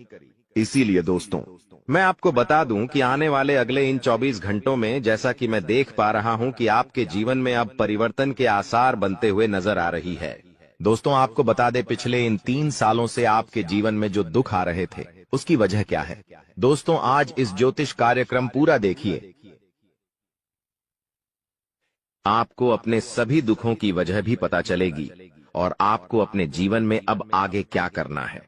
Speaker 1: इसीलिए दोस्तों मैं आपको बता दूं कि आने वाले अगले इन 24 घंटों में, जैसा कि मैं देख पा रहा हूं कि आपके जीवन में अब परिवर्तन के आसार बनते हुए नजर आ रही है। दोस्तों आपको बता दें, पिछले इन 3 सालों से आपके जीवन में जो दुख आ रहे थे उसकी वजह क्या है। दोस्तों आज इस ज्योतिष कार्यक्रम पूरा देखिए, आपको अपने सभी दुखों की वजह भी पता चलेगी और आपको अपने जीवन में अब आगे क्या करना है,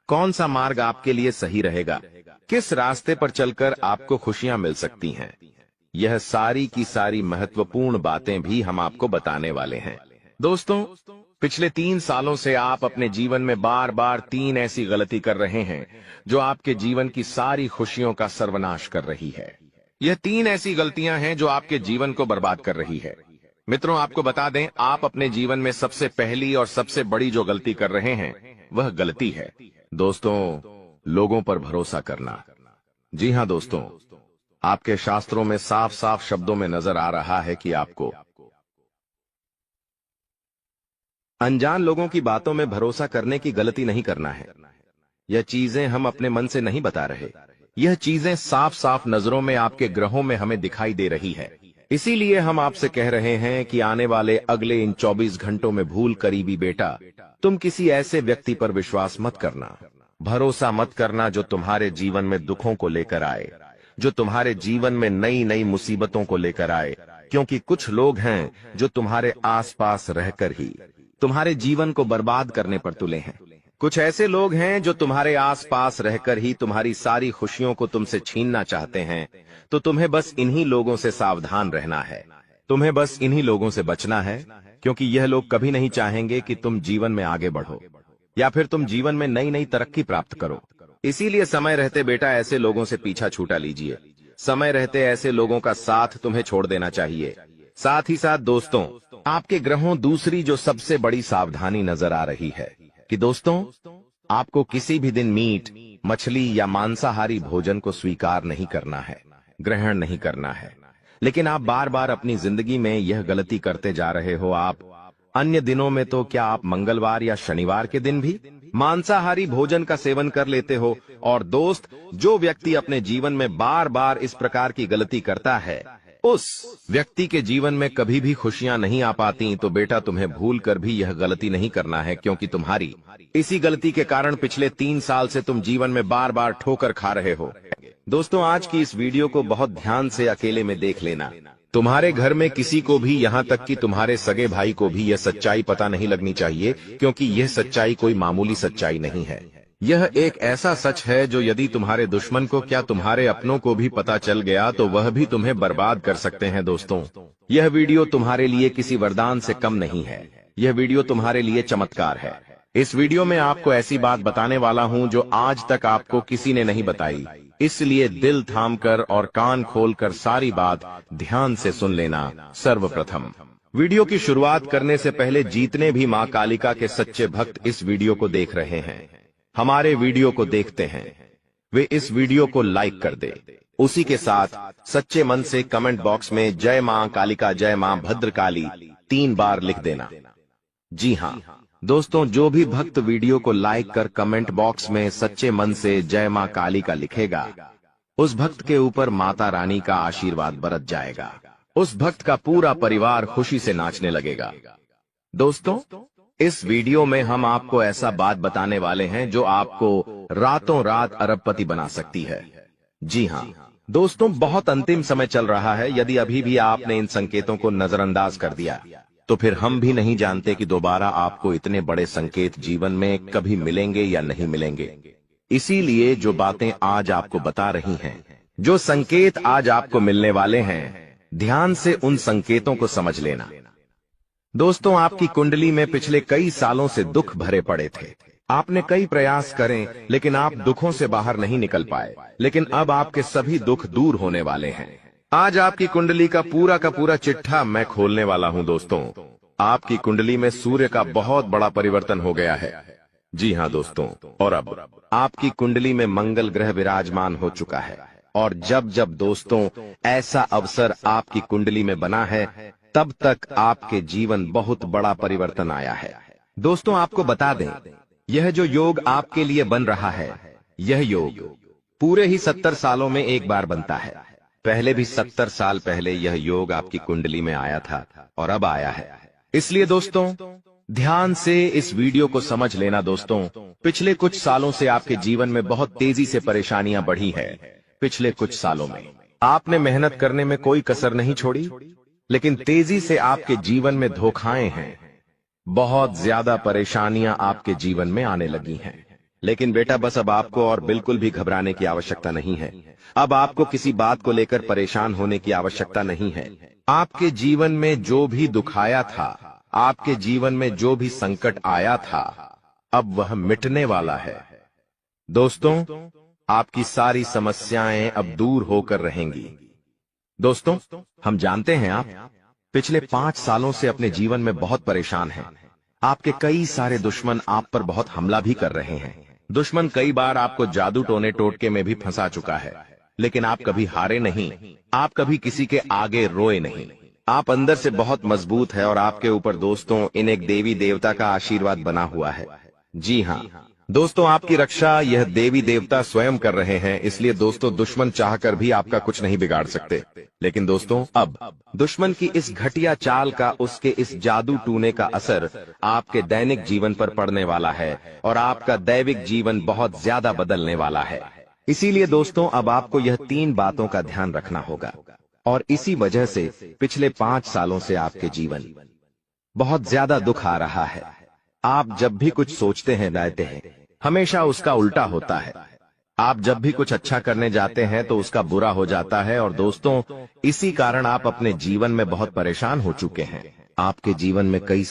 Speaker 1: कौन सा मार्ग आपके लिए सही रहेगा, किस रास्ते पर चलकर आपको खुशियां मिल सकती हैं। यह सारी की सारी महत्वपूर्ण बातें भी हम आपको बताने वाले हैं। दोस्तों पिछले 3 सालों से आप अपने जीवन में बार बार 3 ऐसी गलती कर रहे हैं जो आपके जीवन की सारी खुशियों का सर्वनाश कर रही है। यह 3 ऐसी गलतियां हैं जो आपके जीवन को बर्बाद कर रही है। मित्रों आपको बता दें, आप अपने जीवन में सबसे पहली और सबसे बड़ी जो गलती कर रहे हैं वह गलती है दोस्तों लोगों पर भरोसा करना। जी हां दोस्तों, आपके शास्त्रों में साफ साफ शब्दों में नजर आ रहा है कि आपको अनजान लोगों की बातों में भरोसा करने की गलती नहीं करना है। यह चीजें हम अपने मन से नहीं बता रहे, यह चीजें साफ साफ नजरों में आपके ग्रहों में हमें दिखाई दे रही है। इसीलिए हम आपसे कह रहे हैं कि आने वाले अगले इन 24 घंटों में भूल करीबी बेटा तुम किसी ऐसे व्यक्ति पर विश्वास मत करना, भरोसा मत करना जो तुम्हारे जीवन में दुखों को लेकर आए, जो तुम्हारे जीवन में नई नई मुसीबतों को लेकर आए। क्योंकि कुछ लोग हैं जो तुम्हारे आसपास रहकर ही तुम्हारे जीवन को बर्बाद करने पर तुले हैं। कुछ ऐसे लोग हैं जो तुम्हारे आसपास रहकर ही तुम्हारी सारी खुशियों को तुमसे छीनना चाहते हैं। तो तुम्हें बस इन्हीं लोगों से सावधान रहना है, तुम्हें बस इन्हीं लोगों से बचना है, क्योंकि यह लोग कभी नहीं चाहेंगे कि तुम जीवन में आगे बढ़ो या फिर तुम जीवन में नई नई तरक्की प्राप्त करो। इसीलिए समय रहते बेटा ऐसे लोगों से पीछा छूटा लीजिए, समय रहते ऐसे लोगों का साथ तुम्हें छोड़ देना चाहिए। साथ ही साथ दोस्तों आपके ग्रहों दूसरी जो सबसे बड़ी सावधानी नजर आ रही है कि दोस्तों आपको किसी भी दिन मीट, मछली या मांसाहारी भोजन को स्वीकार नहीं करना है, ग्रहण नहीं करना है। लेकिन आप बार बार अपनी जिंदगी में यह गलती करते जा रहे हो। आप अन्य दिनों में तो क्या आप मंगलवार या शनिवार के दिन भी मांसाहारी भोजन का सेवन कर लेते हो। और दोस्त जो व्यक्ति अपने जीवन में बार बार इस प्रकार की गलती करता है उस व्यक्ति के जीवन में कभी भी खुशियां नहीं आ पाती। तो बेटा तुम्हें भूल कर भी यह गलती नहीं करना है, क्योंकि तुम्हारी इसी गलती के कारण पिछले 3 साल से तुम जीवन में बार बार ठोकर खा रहे हो। दोस्तों आज की इस वीडियो को बहुत ध्यान से अकेले में देख लेना। तुम्हारे घर में किसी को भी, यहाँ तक कि तुम्हारे सगे भाई को भी यह सच्चाई पता नहीं लगनी चाहिए, क्योंकि यह सच्चाई कोई मामूली सच्चाई नहीं है। यह एक ऐसा सच है जो यदि तुम्हारे दुश्मन को, क्या तुम्हारे अपनों को भी पता चल गया तो वह भी तुम्हें बर्बाद कर सकते हैं। दोस्तों यह वीडियो तुम्हारे लिए किसी वरदान से कम नहीं है, यह वीडियो तुम्हारे लिए चमत्कार है। इस वीडियो में आपको ऐसी बात बताने वाला हूं जो आज तक आपको किसी ने नहीं बताई, इसलिए दिल थामकर और कान खोलकर सारी बात ध्यान से सुन लेना। सर्वप्रथम वीडियो की शुरुआत करने से पहले जितने भी मां कालिका के सच्चे भक्त इस वीडियो को देख रहे हैं, हमारे वीडियो को देखते हैं, वे इस वीडियो को लाइक कर दे। उसी के साथ सच्चे मन से कमेंट बॉक्स में जय मां कालिका, जय मां भद्रकाली 3 बार लिख देना। जी हां दोस्तों, जो भी भक्त वीडियो को लाइक कर कमेंट बॉक्स में सच्चे मन से जय मां कालिका लिखेगा, उस भक्त के ऊपर माता रानी का आशीर्वाद बरस जाएगा। उस भक्त का पूरा परिवार खुशी से नाचने लगेगा। दोस्तों, इस वीडियो में हम आपको ऐसा बात बताने वाले हैं जो आपको रातों रात अरबपति बना सकती है। जी हां दोस्तों, बहुत अंतिम समय चल रहा है। यदि अभी भी आपने इन संकेतों को नजरअंदाज कर दिया तो फिर हम भी नहीं जानते कि दोबारा आपको इतने बड़े संकेत जीवन में कभी मिलेंगे या नहीं मिलेंगे। इसीलिए जो बातें आज आपको बता रही हैं, जो संकेत आज आपको मिलने वाले हैं, ध्यान से उन संकेतों को समझ लेना। दोस्तों, आपकी कुंडली में पिछले कई सालों से दुख भरे पड़े थे। आपने कई प्रयास करें लेकिन आप दुखों से बाहर नहीं निकल पाए। लेकिन अब आपके सभी दुख दूर होने वाले हैं। आज आपकी कुंडली का पूरा चिट्ठा मैं खोलने वाला हूं। दोस्तों, आपकी कुंडली में सूर्य का बहुत बड़ा परिवर्तन हो गया है। जी हां दोस्तों, और अब आपकी कुंडली में मंगल ग्रह विराजमान हो चुका है। और जब जब दोस्तों ऐसा अवसर आपकी कुंडली में बना है, तब तक आपके जीवन बहुत बड़ा परिवर्तन आया है। दोस्तों, आपको बता दें, यह जो योग आपके लिए बन रहा है, यह योग पूरे ही 70 सालों में एक बार बनता है। पहले भी 70 साल पहले यह योग आपकी कुंडली में आया था और अब आया है। इसलिए दोस्तों, ध्यान से इस वीडियो को समझ लेना। दोस्तों, पिछले कुछ सालों से आपके जीवन में बहुत तेजी से परेशानियां बढ़ी है। पिछले कुछ सालों में आपने मेहनत करने में कोई कसर नहीं छोड़ी, लेकिन तेजी से आपके जीवन में धोखाएं हैं। बहुत ज्यादा परेशानियां आपके जीवन में आने लगी हैं। लेकिन बेटा, बस अब आपको और बिल्कुल भी घबराने की आवश्यकता नहीं है। अब आपको किसी बात को लेकर परेशान होने की आवश्यकता नहीं है। आपके जीवन में जो भी दुख आया था, आपके जीवन में जो भी संकट आया था, अब वह मिटने वाला है। दोस्तों, आपकी सारी समस्याएं अब दूर होकर रहेंगी। दोस्तों, हम जानते हैं आप पिछले 5 सालों से अपने जीवन में बहुत परेशान हैं। आपके कई सारे दुश्मन आप पर बहुत हमला भी कर रहे हैं। दुश्मन कई बार आपको जादू टोने टोटके में भी फंसा चुका है, लेकिन आप कभी हारे नहीं। आप कभी किसी के आगे रोए नहीं। आप अंदर से बहुत मजबूत है और आपके ऊपर दोस्तों इन एक देवी देवता का आशीर्वाद बना हुआ है। जी हाँ दोस्तों, आपकी रक्षा यह देवी देवता स्वयं कर रहे हैं। इसलिए दोस्तों, दुश्मन चाहकर भी आपका कुछ नहीं बिगाड़ सकते। लेकिन दोस्तों, अब दुश्मन की इस घटिया चाल का, उसके इस जादू टूने का असर आपके दैनिक जीवन पर पड़ने वाला है और आपका दैविक जीवन बहुत ज्यादा बदलने वाला है। इसीलिए दोस्तों, अब आपको यह 3 बातों का ध्यान रखना होगा। और इसी वजह से पिछले 5 सालों से आपके जीवन बहुत ज्यादा दुख आ रहा है। आप जब भी कुछ सोचते हैं, रहते हैं, हमेशा उसका उल्टा होता है। आप जब भी कुछ अच्छा करने जाते हैं तो उसका बुरा हो जाता है। और दोस्तों, इसी कारण आप अपने जीवन में बहुत परेशान हो चुके हैं। आपके जीवन में कई